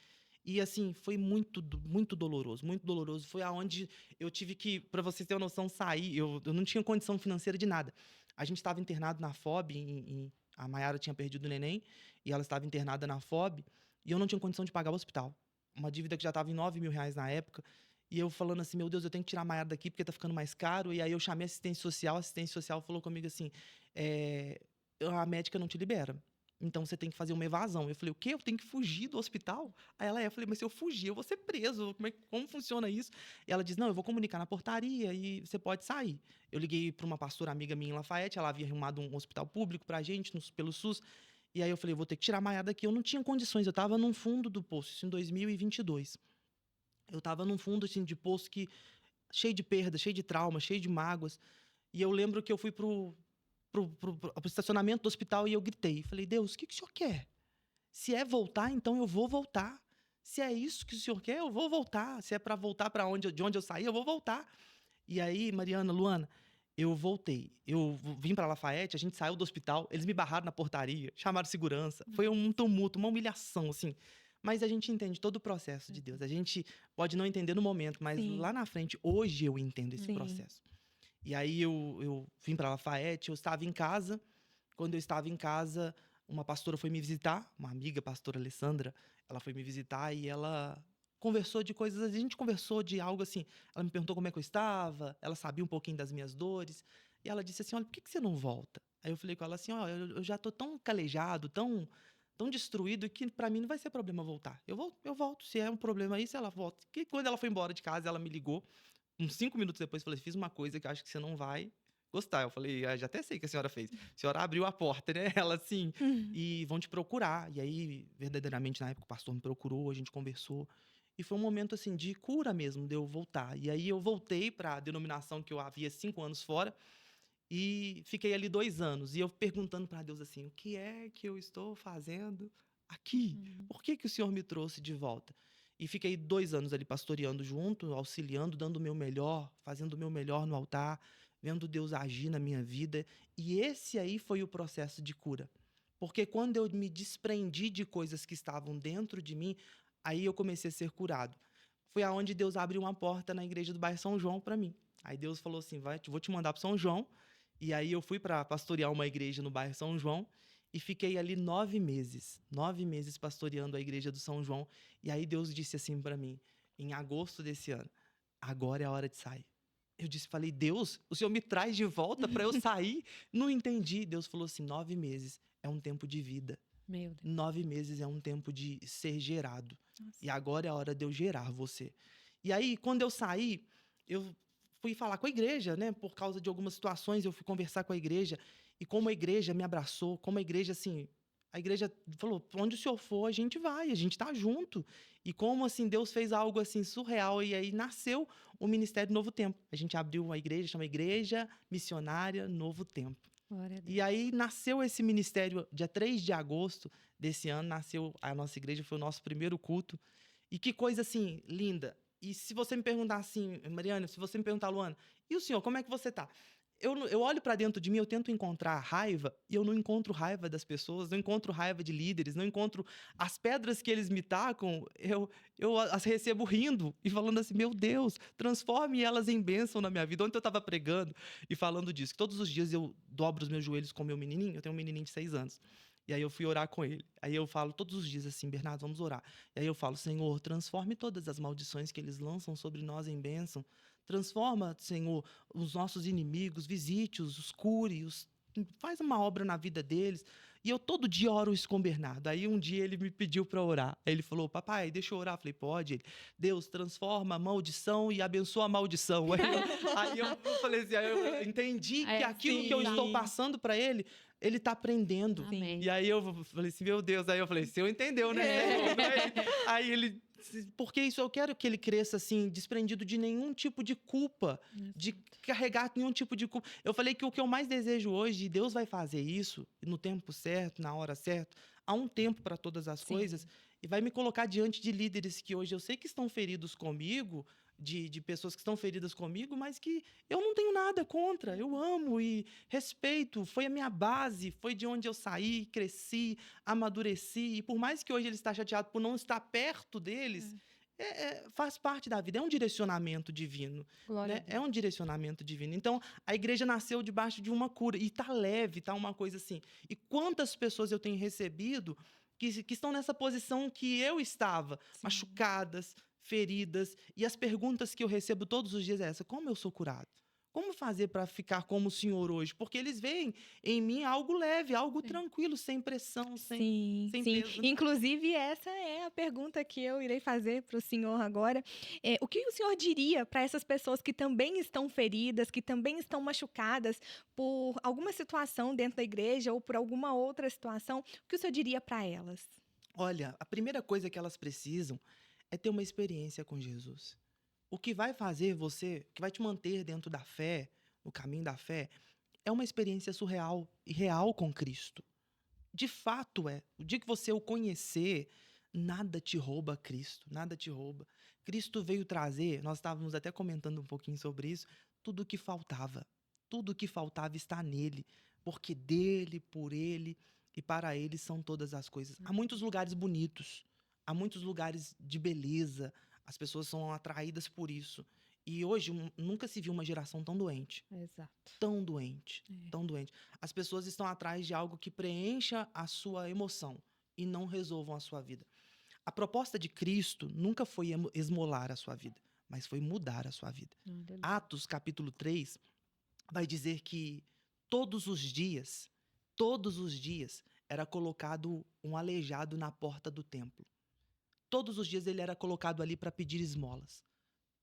E assim, foi muito doloroso, muito doloroso. Foi aonde eu tive que, para vocês terem uma noção, sair. Eu não tinha condição financeira de nada. A gente estava internado na FOB, a Mayara tinha perdido o neném e ela estava internada na FOB e eu não tinha condição de pagar o hospital. Uma dívida que já estava em R$ 9.000 na época. E eu falando assim, meu Deus, eu tenho que tirar a Mayara daqui porque tá ficando mais caro. E aí eu chamei a assistência social falou comigo assim, a médica não te libera. Então você tem que fazer uma evasão. Eu falei, o quê? Eu tenho que fugir do hospital? Aí eu falei, mas se eu fugir, eu vou ser preso. Como funciona isso? E ela diz, não, eu vou comunicar na portaria e você pode sair. Eu liguei para uma pastora amiga minha em Lafayette, ela havia arrumado um hospital público pra gente, pelo SUS. E aí eu falei, vou ter que tirar a Maia daqui. Eu não tinha condições, eu estava num fundo do poço, isso em 2022. Eu estava num fundo assim, de poço cheio de perda, cheio de trauma, cheio de mágoas. E eu lembro que eu fui pro estacionamento do hospital e eu gritei. Falei, Deus, o que o Senhor quer? Se é voltar, então eu vou voltar. Se é isso que o Senhor quer, eu vou voltar. Se é para voltar de onde eu saí, eu vou voltar. E aí, Mariana, Luana, eu voltei. Eu vim para Lafayette, a gente saiu do hospital, eles me barraram na portaria, chamaram segurança. Foi um tumulto, uma humilhação, assim. Mas a gente entende todo o processo de Deus. A gente pode não entender no momento, mas lá na frente, hoje eu entendo esse processo. E aí eu vim para Lafayette, eu estava em casa. Quando eu estava em casa, uma pastora foi me visitar, uma amiga, a pastora Alessandra, ela foi me visitar e ela conversou de coisas, a gente conversou de algo assim, ela me perguntou como é que eu estava, ela sabia um pouquinho das minhas dores, e ela disse assim, olha, por que você não volta? Aí eu falei com ela assim, ó, eu já tô tão calejado, tão destruído, que para mim não vai ser problema voltar. Eu volto, se é um problema isso, ela volta. E quando ela foi embora de casa, ela me ligou, uns 5 minutos depois, falei, fiz uma coisa que eu acho que você não vai gostar. Eu falei, já até sei o que a senhora fez. A senhora abriu a porta, né? Ela assim, e vão te procurar. E aí, verdadeiramente, na época, o pastor me procurou, a gente conversou. E foi um momento, assim, de cura mesmo, de eu voltar. E aí eu voltei para a denominação que eu havia 5 anos fora e fiquei ali 2 anos. E eu perguntando para Deus assim, o que é que eu estou fazendo aqui? Por que o Senhor me trouxe de volta? E fiquei 2 anos ali pastoreando junto, auxiliando, dando o meu melhor, fazendo o meu melhor no altar, vendo Deus agir na minha vida. E esse aí foi o processo de cura. Porque quando eu me desprendi de coisas que estavam dentro de mim, aí eu comecei a ser curado. Foi aonde Deus abriu uma porta na igreja do bairro São João para mim. Aí Deus falou assim, vou te mandar para São João. E aí eu fui para pastorear uma igreja no bairro São João e fiquei ali 9 meses. 9 meses pastoreando a igreja do São João. E aí Deus disse assim para mim, em agosto desse ano, agora é a hora de sair. Eu falei, Deus, o Senhor me traz de volta para eu sair? Não entendi. Deus falou assim, 9 meses é um tempo de vida. Meu Deus. 9 meses é um tempo de ser gerado. Nossa. E agora é a hora de eu gerar você. E aí, quando eu saí, eu fui falar com a igreja, né? Por causa de algumas situações, eu fui conversar com a igreja. E como a igreja me abraçou, como a igreja, assim... A igreja falou, onde o senhor for, a gente vai, a gente tá junto. E como, assim, Deus fez algo, assim, surreal. E aí nasceu o Ministério Novo Tempo. A gente abriu uma igreja, chama Igreja Missionária Novo Tempo. Glória a Deus. E aí nasceu esse ministério, dia 3 de agosto desse ano, nasceu a nossa igreja, foi o nosso primeiro culto. E que coisa, assim, linda. E se você me perguntar assim, Mariana, se você me perguntar, Luana, e o senhor, como é que você tá? Eu olho para dentro de mim, eu tento encontrar raiva, e eu não encontro raiva das pessoas, não encontro raiva de líderes, não encontro as pedras que eles me tacam, eu as recebo rindo e falando assim, meu Deus, transforme elas em bênção na minha vida. Ontem eu estava pregando e falando disso, que todos os dias eu dobro os meus joelhos com o meu menininho, eu tenho um menininho de 6 anos. E aí eu fui orar com ele. Aí eu falo todos os dias assim, Bernardo, vamos orar. E aí eu falo, Senhor, transforme todas as maldições que eles lançam sobre nós em bênção. Transforma, Senhor, os nossos inimigos, visite-os, os cure, faz uma obra na vida deles. E eu todo dia oro isso com o Bernardo. Aí um dia ele me pediu para orar. Aí ele falou, papai, deixa eu orar. Eu falei, pode. Ele, Deus, transforma a maldição e abençoa a maldição. Aí eu falei assim, aí eu entendi que aquilo que eu estou passando para ele, ele está aprendendo. Amém. E aí eu falei assim, meu Deus. Aí eu falei, você entendeu, né? Aí ele... Porque isso eu quero que ele cresça assim, desprendido de nenhum tipo de culpa, de carregar nenhum tipo de culpa. Eu falei que o que eu mais desejo hoje, e Deus vai fazer isso no tempo certo, na hora certa, há um tempo para todas as coisas, e vai me colocar diante de líderes que hoje eu sei que estão feridos comigo, de pessoas que estão feridas comigo, mas que eu não tenho nada contra. Eu amo e respeito. Foi a minha base, foi de onde eu saí, cresci, amadureci. E por mais que hoje ele está chateado por não estar perto deles, faz parte da vida. É um direcionamento divino. Né? É um direcionamento divino. Então, a igreja nasceu debaixo de uma cura. E tá leve, tá uma coisa assim. E quantas pessoas eu tenho recebido que estão nessa posição que eu estava, machucadas, feridas, e as perguntas que eu recebo todos os dias é essa: como eu sou curado? Como fazer para ficar como o Senhor hoje? Porque eles veem em mim algo leve, algo tranquilo, sem pressão, sem peso. Inclusive, essa é a pergunta que eu irei fazer para o senhor agora. O que o senhor diria para essas pessoas que também estão feridas, que também estão machucadas por alguma situação dentro da igreja ou por alguma outra situação? O que o senhor diria para elas? Olha, a primeira coisa que elas precisam é ter uma experiência com Jesus. O que vai fazer você, o que vai te manter dentro da fé, no caminho da fé, é uma experiência surreal e real com Cristo. De fato é. O dia que você o conhecer, nada te rouba Cristo, nada te rouba. Cristo veio trazer, nós estávamos até comentando um pouquinho sobre isso, tudo o que faltava. Tudo o que faltava está nele, porque dele, por ele e para ele são todas as coisas. Há muitos lugares bonitos, há muitos lugares de beleza, as pessoas são atraídas por isso. E hoje nunca se viu uma geração tão doente. Exato. Tão doente, tão doente. As pessoas estão atrás de algo que preencha a sua emoção e não resolvam a sua vida. A proposta de Cristo nunca foi esmolar a sua vida, mas foi mudar a sua vida. Atos, capítulo 3, vai dizer que todos os dias, era colocado um aleijado na porta do templo. Todos os dias ele era colocado ali para pedir esmolas.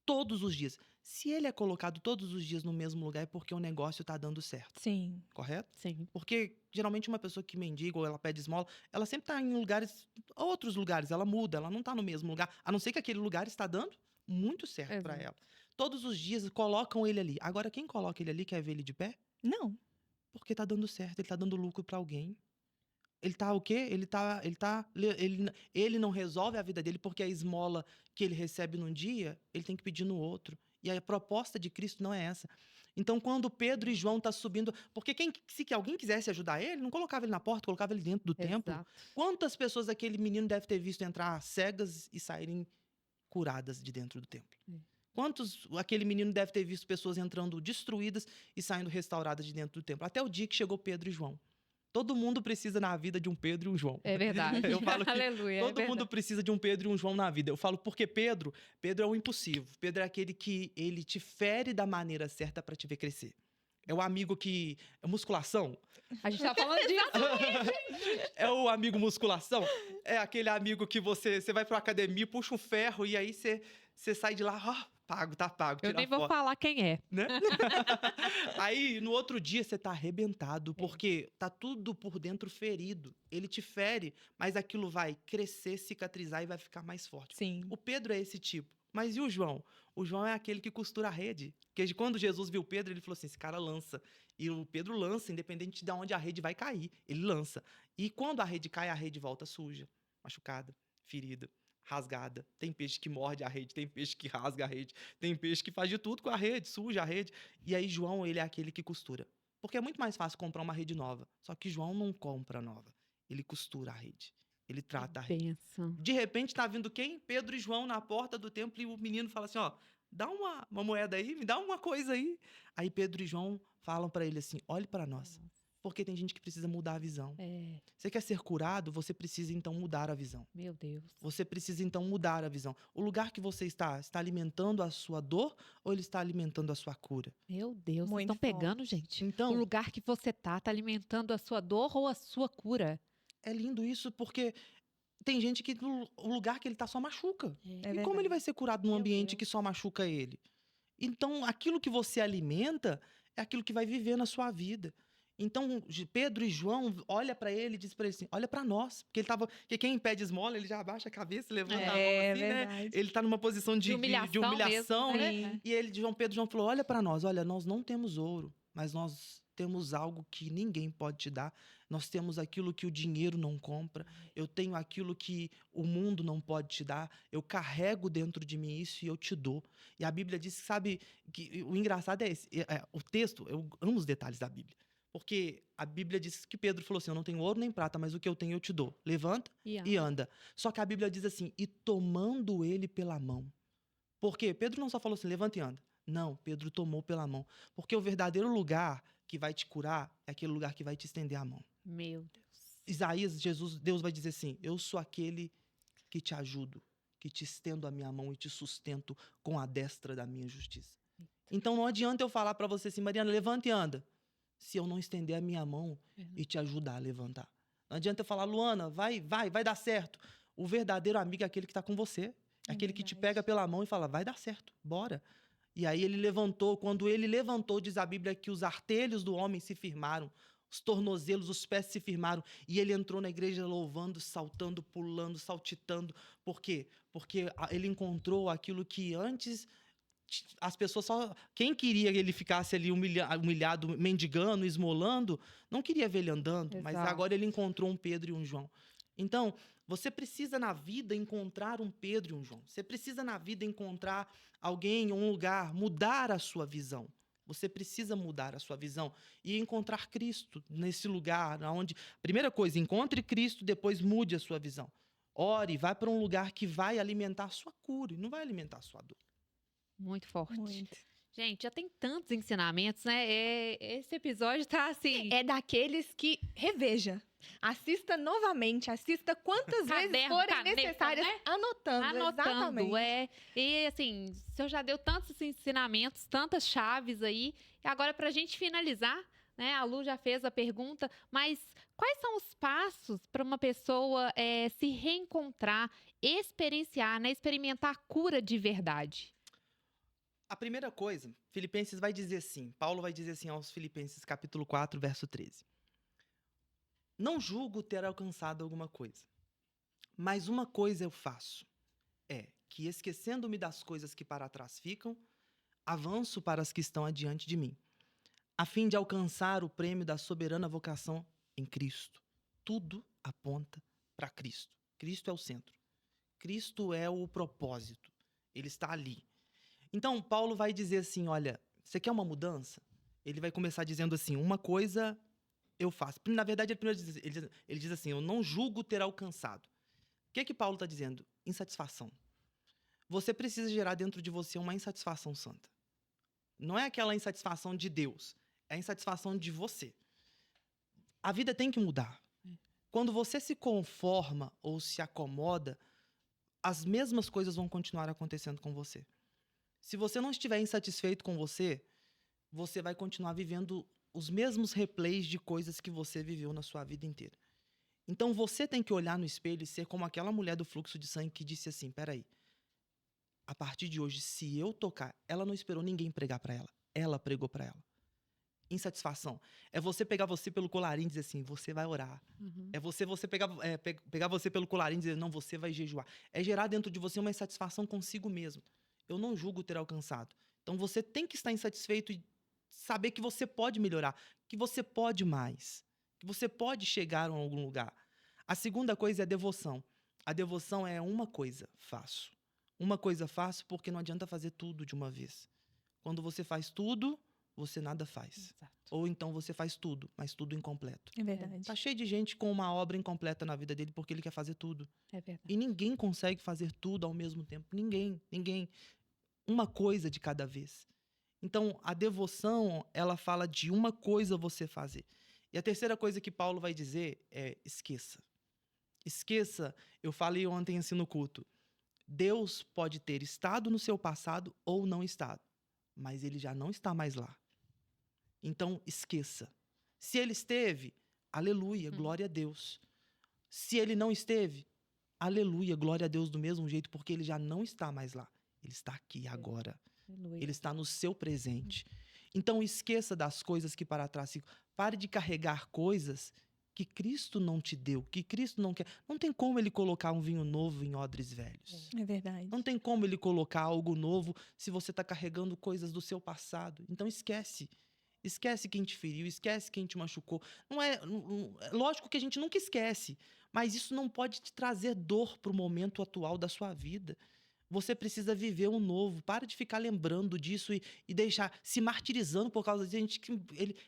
Todos os dias. Se ele é colocado todos os dias no mesmo lugar, é porque o negócio está dando certo. Sim. Correto? Sim. Porque, geralmente, uma pessoa que mendiga ou ela pede esmola, ela sempre está em outros lugares, ela muda, ela não está no mesmo lugar, a não ser que aquele lugar está dando muito certo para ela. Todos os dias colocam ele ali. Agora, quem coloca ele ali quer ver ele de pé? Não. Porque está dando certo, ele está dando lucro para alguém. Ele tá o quê? Ele não resolve a vida dele porque a esmola que ele recebe num dia, ele tem que pedir no outro. E a proposta de Cristo não é essa. Então, quando Pedro e João estão subindo... Porque se alguém quisesse ajudar ele, não colocava ele na porta, colocava ele dentro do templo. Quantas pessoas aquele menino deve ter visto entrar cegas e saírem curadas de dentro do templo? Quantos aquele menino deve ter visto pessoas entrando destruídas e saindo restauradas de dentro do templo? Até o dia que chegou Pedro e João. Todo mundo precisa na vida de um Pedro e um João. É verdade. Eu falo que Aleluia, todo mundo precisa de um Pedro e um João na vida. Eu falo porque Pedro é o impulsivo. Pedro é aquele que ele te fere da maneira certa para te ver crescer. É o amigo que... É musculação. A gente tá falando disso. É o amigo musculação. É aquele amigo que você vai pra academia, puxa um ferro e aí você sai de lá, pago, tá pago. Eu Tira nem a vou foto, falar quem é. né? Aí, no outro dia, você tá arrebentado, porque tá tudo por dentro ferido. Ele te fere, mas aquilo vai crescer, cicatrizar e vai ficar mais forte. Sim. O Pedro é esse tipo. Mas e o João? O João é aquele que costura a rede. Porque quando Jesus viu Pedro, ele falou assim, esse cara lança. E o Pedro lança, independente de onde a rede vai cair. Ele lança. E quando a rede cai, a rede volta suja, machucada, ferida, rasgada. Tem peixe que morde a rede, tem peixe que rasga a rede, tem peixe que faz de tudo com a rede, suja a rede. E aí João, ele é aquele que costura. Porque é muito mais fácil comprar uma rede nova. Só que João não compra nova. Ele costura a rede. Ele trata a rede. Benção. De repente tá vindo quem? Pedro e João na porta do templo e o menino fala assim, ó, dá uma moeda aí, me dá uma coisa aí. Aí Pedro e João falam pra ele assim, olhe pra nós. Porque tem gente que precisa mudar a visão. É, Você quer ser curado, você precisa então mudar a visão. meu Deus. Você precisa então mudar a visão. O lugar que você está alimentando a sua dor ou ele está alimentando a sua cura? Meu Deus, vocês Muito estão pegando, forte. gente. Então, O lugar que você tá alimentando a sua dor ou a sua cura. é lindo isso porque tem gente que o lugar que ele está só machuca. É E como ele vai ser curado num Meu ambiente Deus. que só machuca ele? Então, aquilo que você alimenta é aquilo que vai viver na sua vida. Então, Pedro e João olha para ele e diz para ele assim: olha para nós. Porque ele tava. Porque quem pede esmola, ele já abaixa a cabeça, levanta a mão É assim, né? verdade. Ele tá numa posição de humilhação, mesmo, né? Sim. E ele, João Pedro, João falou: olha para nós, olha, nós não temos ouro, mas nós temos algo que ninguém pode te dar. Nós temos aquilo que o dinheiro não compra. Eu tenho aquilo que o mundo não pode te dar. Eu carrego dentro de mim isso e eu te dou. E a Bíblia diz, sabe, que o engraçado é esse. O texto, eu amo os detalhes da Bíblia. Porque a Bíblia diz que Pedro falou assim: eu não tenho ouro nem prata, mas o que eu tenho eu te dou. Levanta e anda. Só que a Bíblia diz assim: e tomando ele pela mão. Porque Pedro não só falou assim, levanta e anda. Não, Pedro tomou pela mão. Porque o verdadeiro lugar que vai te curar é aquele lugar que vai te estender a mão. Meu Deus. Isaías, Deus vai dizer assim: eu sou aquele que te ajudo, que te estendo a minha mão e te sustento com a destra da minha justiça. Então não adianta eu falar para você assim, Mariana, levanta e anda, se eu não estender a minha mão e te ajudar a levantar. Não adianta eu falar, Luana, vai dar certo. O verdadeiro amigo é aquele que está com você. É aquele que te pega pela mão e fala, vai dar certo, bora. E aí ele levantou, quando ele levantou, diz a Bíblia que os artelhos do homem se firmaram, os tornozelos, os pés se firmaram, e ele entrou na igreja louvando, saltando, pulando, saltitando. Por quê? Porque ele encontrou aquilo que antes as pessoas só... Quem queria que ele ficasse ali humilhado, mendigando, esmolando, não queria ver ele andando, mas Exato. agora ele encontrou um Pedro e um João. Então, você precisa na vida encontrar um Pedro e um João. Você precisa na vida encontrar alguém, um lugar, mudar a sua visão. Você precisa mudar a sua visão e encontrar Cristo nesse lugar onde... Primeira coisa, encontre Cristo, depois mude a sua visão. Ore, vai para um lugar que vai alimentar a sua cura e não vai alimentar a sua dor. Muito forte. Muito. Gente, já tem tantos ensinamentos, né? Esse episódio tá assim. É daqueles que reveja. Assista novamente, assista quantas vezes Caderno, forem caneta, necessárias, né? anotando, exatamente. E assim, o senhor já deu tantos ensinamentos, tantas chaves aí. E agora, pra gente finalizar, né? A Lu já fez a pergunta, mas quais são os passos para uma pessoa se reencontrar, experienciar, né? Experimentar a cura de verdade? A primeira coisa, Filipenses vai dizer assim, Paulo vai dizer assim aos Filipenses, capítulo 4, verso 13. Não julgo ter alcançado alguma coisa, mas uma coisa eu faço, é que esquecendo-me das coisas que para trás ficam, avanço para as que estão adiante de mim, a fim de alcançar o prêmio da soberana vocação em Cristo. Tudo aponta para Cristo. Cristo é o centro. Cristo é o propósito. Ele está ali. Então, Paulo vai dizer assim, olha, você quer uma mudança? Ele vai começar dizendo assim, uma coisa eu faço. Na verdade, ele diz assim, eu não julgo ter alcançado. O que Paulo está dizendo? Insatisfação. Você precisa gerar dentro de você uma insatisfação santa. Não é aquela insatisfação de Deus, é a insatisfação de você. A vida tem que mudar. Quando você se conforma ou se acomoda, as mesmas coisas vão continuar acontecendo com você. Se você não estiver insatisfeito com você, você vai continuar vivendo os mesmos replays de coisas que você viveu na sua vida inteira. Então você tem que olhar no espelho e ser como aquela mulher do fluxo de sangue que disse assim, peraí, a partir de hoje, se eu tocar, ela não esperou ninguém pregar para ela. Ela pregou para ela. Insatisfação. É você pegar você pelo colarinho e dizer assim, você vai orar. Uhum. É você pegar você pelo colarinho e dizer, não, você vai jejuar. É gerar dentro de você uma insatisfação consigo mesmo. Eu não julgo ter alcançado. Então você tem que estar insatisfeito e saber que você pode melhorar, que você pode mais, que você pode chegar a algum lugar. A segunda coisa é a devoção. A devoção é uma coisa, faço. Uma coisa faço porque não adianta fazer tudo de uma vez. Quando você faz tudo, você nada faz. Exato. Ou então você faz tudo, mas tudo incompleto. É verdade. Tá cheio de gente com uma obra incompleta na vida dele porque ele quer fazer tudo. É verdade. E ninguém consegue fazer tudo ao mesmo tempo. Ninguém. Uma coisa de cada vez. Então, a devoção, ela fala de uma coisa você fazer. E a terceira coisa que Paulo vai dizer é esqueça. Esqueça, eu falei ontem assim no culto, Deus pode ter estado no seu passado ou não estado, mas ele já não está mais lá. Então, esqueça. Se ele esteve, aleluia, glória a Deus. Se ele não esteve, aleluia, glória a Deus do mesmo jeito, porque ele já não está mais lá. Ele está aqui agora. Aleluia. Ele está no seu presente. Então, esqueça das coisas que para trás ficam. Pare de carregar coisas que Cristo não te deu, que Cristo não quer. Não tem como ele colocar um vinho novo em odres velhos. É verdade. Não tem como ele colocar algo novo se você está carregando coisas do seu passado. Então, esquece. Esquece quem te feriu, esquece quem te machucou. É lógico que a gente nunca esquece, mas isso não pode te trazer dor para o momento atual da sua vida. Você precisa viver um novo. Para de ficar lembrando disso e deixar se martirizando por causa de gente que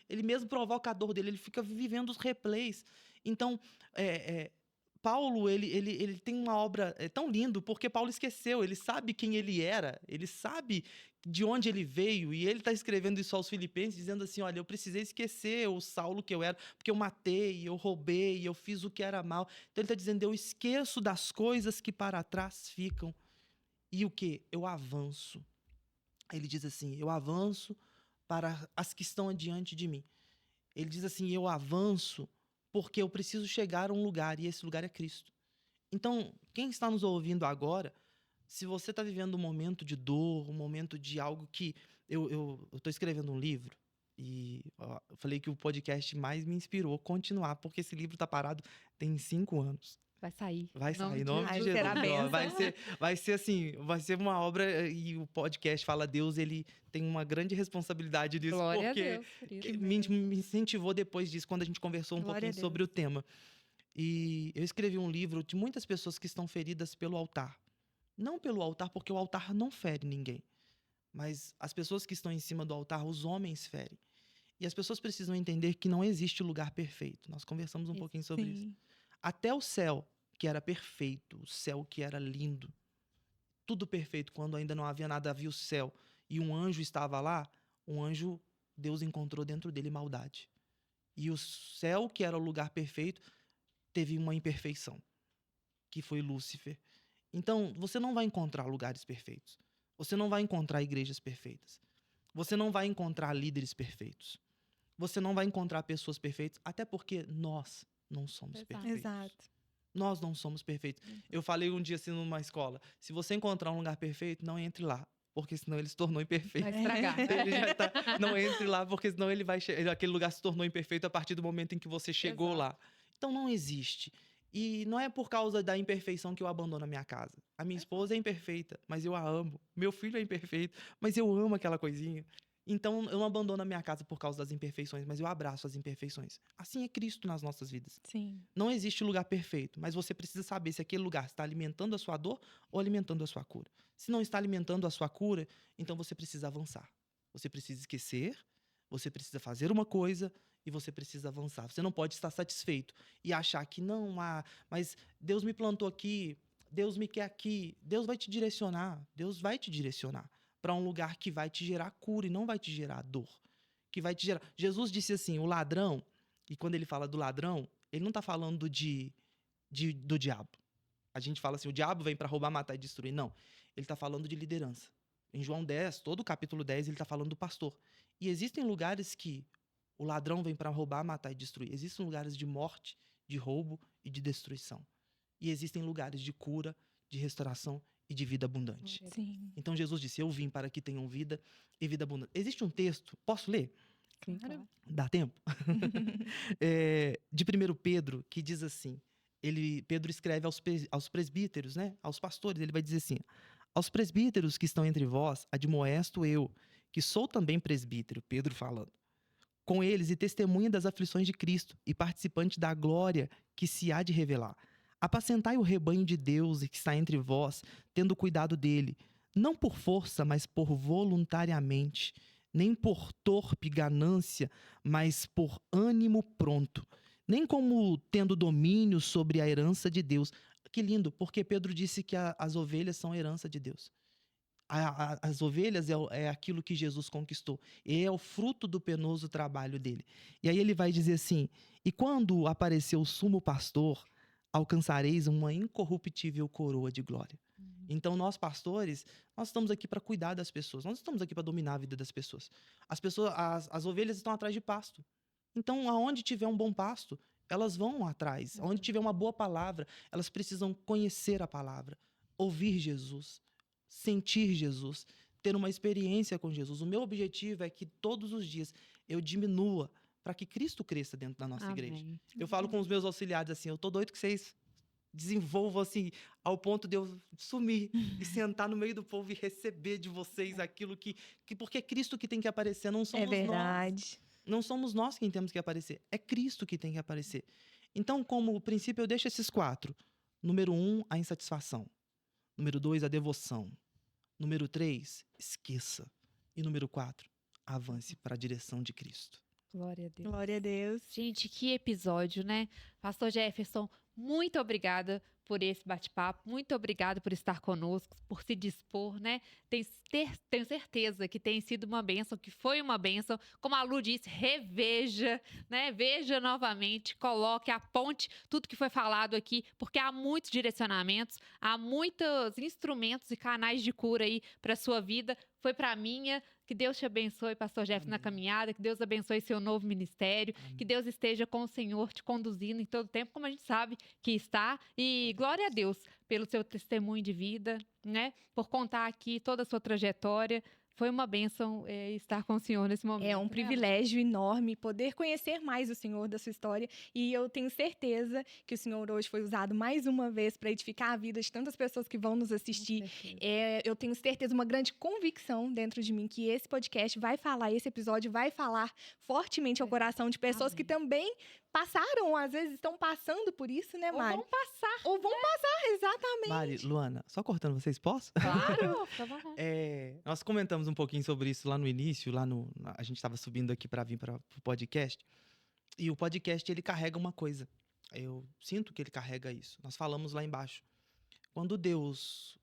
ele mesmo provoca a dor dele. Ele fica vivendo os replays. Então, Paulo, ele tem uma obra tão lindo porque Paulo esqueceu. Ele sabe quem ele era. Ele sabe de onde ele veio. E ele está escrevendo isso aos Filipenses, dizendo assim, olha, eu precisei esquecer o Saulo que eu era, porque eu matei, eu roubei, eu fiz o que era mal. Então ele está dizendo, eu esqueço das coisas que para trás ficam. E o quê? Eu avanço. Ele diz assim, eu avanço para as que estão adiante de mim. Ele diz assim, eu avanço porque eu preciso chegar a um lugar, e esse lugar é Cristo. Então, quem está nos ouvindo agora, se você está vivendo um momento de dor, um momento de algo que... Eu estou escrevendo um livro, e ó, eu falei que o podcast mais me inspirou a continuar, porque esse livro está parado tem 5 anos. Vai sair. Vai sair, em nome de Jesus. Jesus. Será Ó, bênção. vai ser assim, vai ser uma obra, e o podcast Fala Deus, ele tem uma grande responsabilidade nisso, Glória a porque Deus por isso. me incentivou depois disso, quando a gente conversou um Glória a pouquinho Deus. sobre o tema. E eu escrevi um livro de muitas pessoas que estão feridas pelo altar. Não pelo altar, porque o altar não fere ninguém. Mas as pessoas que estão em cima do altar, os homens ferem. E as pessoas precisam entender que não existe lugar perfeito. Nós conversamos um Isso. pouquinho sobre isso. Sim. Até o céu, que era perfeito, o céu que era lindo, tudo perfeito, quando ainda não havia nada, havia o céu, e um anjo estava lá, um anjo, Deus encontrou dentro dele maldade. E o céu, que era o lugar perfeito, teve uma imperfeição, que foi Lúcifer. Então, você não vai encontrar lugares perfeitos. Você não vai encontrar igrejas perfeitas. Você não vai encontrar líderes perfeitos. Você não vai encontrar pessoas perfeitas, até porque nós não somos Exato. perfeitos. Exato. Nós não somos perfeitos. Eu falei um dia assim numa escola, se você encontrar um lugar perfeito, não entre lá, porque senão ele se tornou imperfeito. Vai estragar. Ele já tá, não entre lá, porque senão aquele lugar se tornou imperfeito a partir do momento em que você chegou Exato. lá. Então não existe. E não é por causa da imperfeição que eu abandono a minha casa. A minha esposa é imperfeita, mas eu a amo. Meu filho é imperfeito, mas eu amo aquela coisinha. Então eu não abandono a minha casa por causa das imperfeições, mas eu abraço as imperfeições. Assim é Cristo nas nossas vidas. Sim. Não existe lugar perfeito, mas você precisa saber se aquele lugar está alimentando a sua dor ou alimentando a sua cura. Se não está alimentando a sua cura, então você precisa avançar. Você precisa esquecer, você precisa fazer uma coisa e você precisa avançar. Você não pode estar satisfeito e achar que não, mas Deus me plantou aqui, Deus me quer aqui. Deus vai te direcionar, Deus vai te direcionar para um lugar que vai te gerar cura e não vai te gerar dor. Que vai te gerar... Jesus disse assim, o ladrão, e quando ele fala do ladrão, ele não está falando do diabo. A gente fala assim, o diabo vem para roubar, matar e destruir. Não, ele está falando de liderança. Em João 10, todo o capítulo 10, ele está falando do pastor. E existem lugares que o ladrão vem para roubar, matar e destruir. Existem lugares de morte, de roubo e de destruição. E existem lugares de cura, de restauração e de vida abundante. Sim. Então Jesus disse, eu vim para que tenham vida e vida abundante. Existe um texto, posso ler? Claro. Dá tempo? De 1 Pedro, que diz assim, Pedro escreve aos presbíteros, né? Aos pastores, ele vai dizer assim, aos presbíteros que estão entre vós, admoesto eu, que sou também presbítero, Pedro falando, com eles e testemunha das aflições de Cristo e participante da glória que se há de revelar. Apacentai o rebanho de Deus que está entre vós, tendo cuidado dele, não por força, mas por voluntariamente, nem por torpe ganância, mas por ânimo pronto, nem como tendo domínio sobre a herança de Deus. Que lindo, porque Pedro disse que as ovelhas são a herança de Deus. As ovelhas é aquilo que Jesus conquistou. E é o fruto do penoso trabalho dele. E aí ele vai dizer assim, e quando aparecer o sumo pastor, alcançareis uma incorruptível coroa de glória. Então, nós pastores, nós estamos aqui para cuidar das pessoas. Nós estamos aqui para dominar a vida das pessoas. As ovelhas estão atrás de pasto. Então, aonde tiver um bom pasto, elas vão atrás. Onde tiver uma boa palavra, elas precisam conhecer a palavra, ouvir Jesus, sentir Jesus, ter uma experiência com Jesus. O meu objetivo é que todos os dias eu diminua para que Cristo cresça dentro da nossa igreja. Eu falo com os meus auxiliares assim, eu tô doido que vocês desenvolvam assim, ao ponto de eu sumir e sentar no meio do povo e receber de vocês aquilo que porque é Cristo que tem que aparecer, não somos É verdade. nós. Não somos nós quem temos que aparecer, é Cristo que tem que aparecer. Então, como princípio, eu deixo esses 4. Número 1, a insatisfação. Número 2, a devoção. Número 3, esqueça. E número 4, avance para a direção de Cristo. Glória a Deus. Glória a Deus. Gente, que episódio, né? Pastor Jefferson, muito obrigada por esse bate-papo, muito obrigada por estar conosco, por se dispor, né? Tenho certeza que tem sido uma bênção, que foi uma bênção. Como a Lu disse, reveja, né? Veja novamente, coloque, aponte tudo que foi falado aqui, porque há muitos direcionamentos, há muitos instrumentos e canais de cura aí para sua vida. Foi para a minha. Que Deus te abençoe, pastor Jefferson, na caminhada. Que Deus abençoe seu novo ministério. Amém. Que Deus esteja com o Senhor te conduzindo em todo o tempo, como a gente sabe que está. E glória a Deus pelo seu testemunho de vida, né? Por contar aqui toda a sua trajetória. Foi uma bênção estar com o Senhor nesse momento. É um privilégio enorme poder conhecer mais o Senhor, da sua história. E eu tenho certeza que o Senhor hoje foi usado mais uma vez para edificar a vida de tantas pessoas que vão nos assistir. Eu tenho certeza, uma grande convicção dentro de mim que esse podcast vai falar, esse episódio vai falar fortemente ao coração de pessoas que também passaram, ou às vezes estão passando por isso, né, Mari? Ou vão passar. Ou vão passar, exatamente. Mari, Luana, só cortando vocês, posso? Claro, fica à vontade. Nós comentamos um pouquinho sobre isso lá no início, a gente estava subindo aqui para vir para o podcast, e o podcast, ele carrega uma coisa. Eu sinto que ele carrega isso. Nós falamos lá embaixo. Quando Deus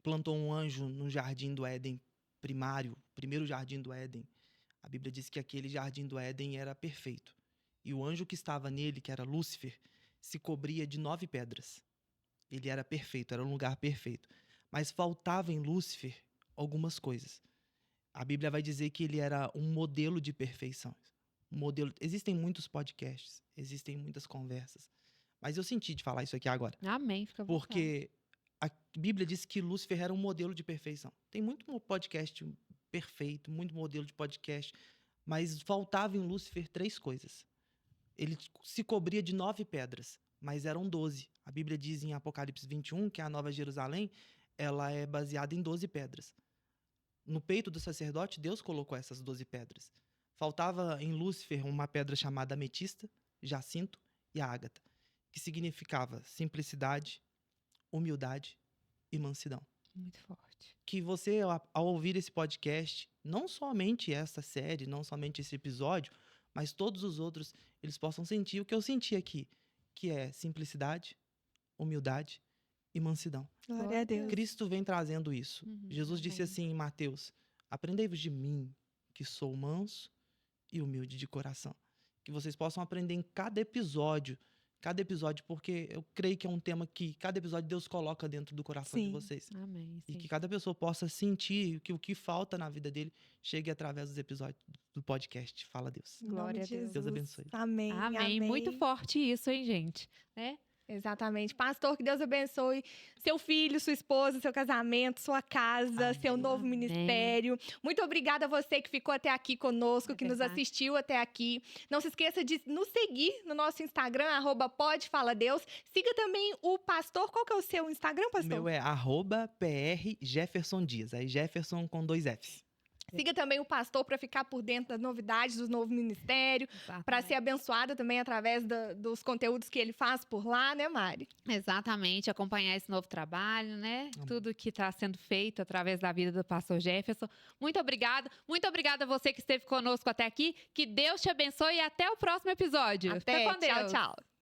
plantou um anjo no jardim do Éden primeiro jardim do Éden, a Bíblia diz que aquele jardim do Éden era perfeito. E o anjo que estava nele, que era Lúcifer, se cobria de 9 pedras. Ele era perfeito, era um lugar perfeito. Mas faltava em Lúcifer algumas coisas. A Bíblia vai dizer que ele era um modelo de perfeição. Existem muitos podcasts, existem muitas conversas. Mas eu senti de falar isso aqui agora. Amém, fica à vontade. Porque a Bíblia diz que Lúcifer era um modelo de perfeição. Tem muito podcast perfeito, muito modelo de podcast, mas faltava em Lúcifer 3 coisas. Ele se cobria de 9 pedras, mas eram 12. A Bíblia diz em Apocalipse 21 que a Nova Jerusalém, ela é baseada em 12 pedras. No peito do sacerdote, Deus colocou essas 12 pedras. Faltava em Lúcifer uma pedra chamada ametista, jacinto e ágata, que significava simplicidade, humildade e mansidão. Muito forte. Que você, ao ouvir esse podcast, não somente essa série, não somente esse episódio, mas todos os outros, eles possam sentir o que eu senti aqui, que é simplicidade, humildade e mansidão. Glória a Deus. Cristo vem trazendo isso. Jesus disse amém. assim em Mateus, aprendei-vos de mim, que sou manso e humilde de coração. Que vocês possam aprender em cada episódio, porque eu creio que é um tema que cada episódio Deus coloca dentro do coração de Sim. vocês. Amém. E sim. que cada pessoa possa sentir que o que falta na vida dele chegue através dos episódios do podcast. Fala Deus. Em nome Glória a de Deus. Jesus. Deus abençoe. Amém. Amém. Muito forte isso, hein, gente? Né? Exatamente. Pastor, que Deus abençoe seu filho, sua esposa, seu casamento, sua casa, Amém. seu novo ministério. Muito obrigada a você que ficou até aqui conosco, que nos assistiu até aqui. Não se esqueça de nos seguir no nosso Instagram, @podefaladeus. Siga também o pastor. Qual que é o seu Instagram, O pastor? meu é @PRJefferson Dias. Aí Jefferson com 2 Fs. Siga também o pastor para ficar por dentro das novidades do novo ministério, para ser abençoada também através dos conteúdos que ele faz por lá, né, Mari? Exatamente, acompanhar esse novo trabalho, né? Amém. Tudo que está sendo feito através da vida do pastor Jefferson. Muito obrigada a você que esteve conosco até aqui. Que Deus te abençoe e até o próximo episódio. Até, Fica com Deus. tchau, tchau.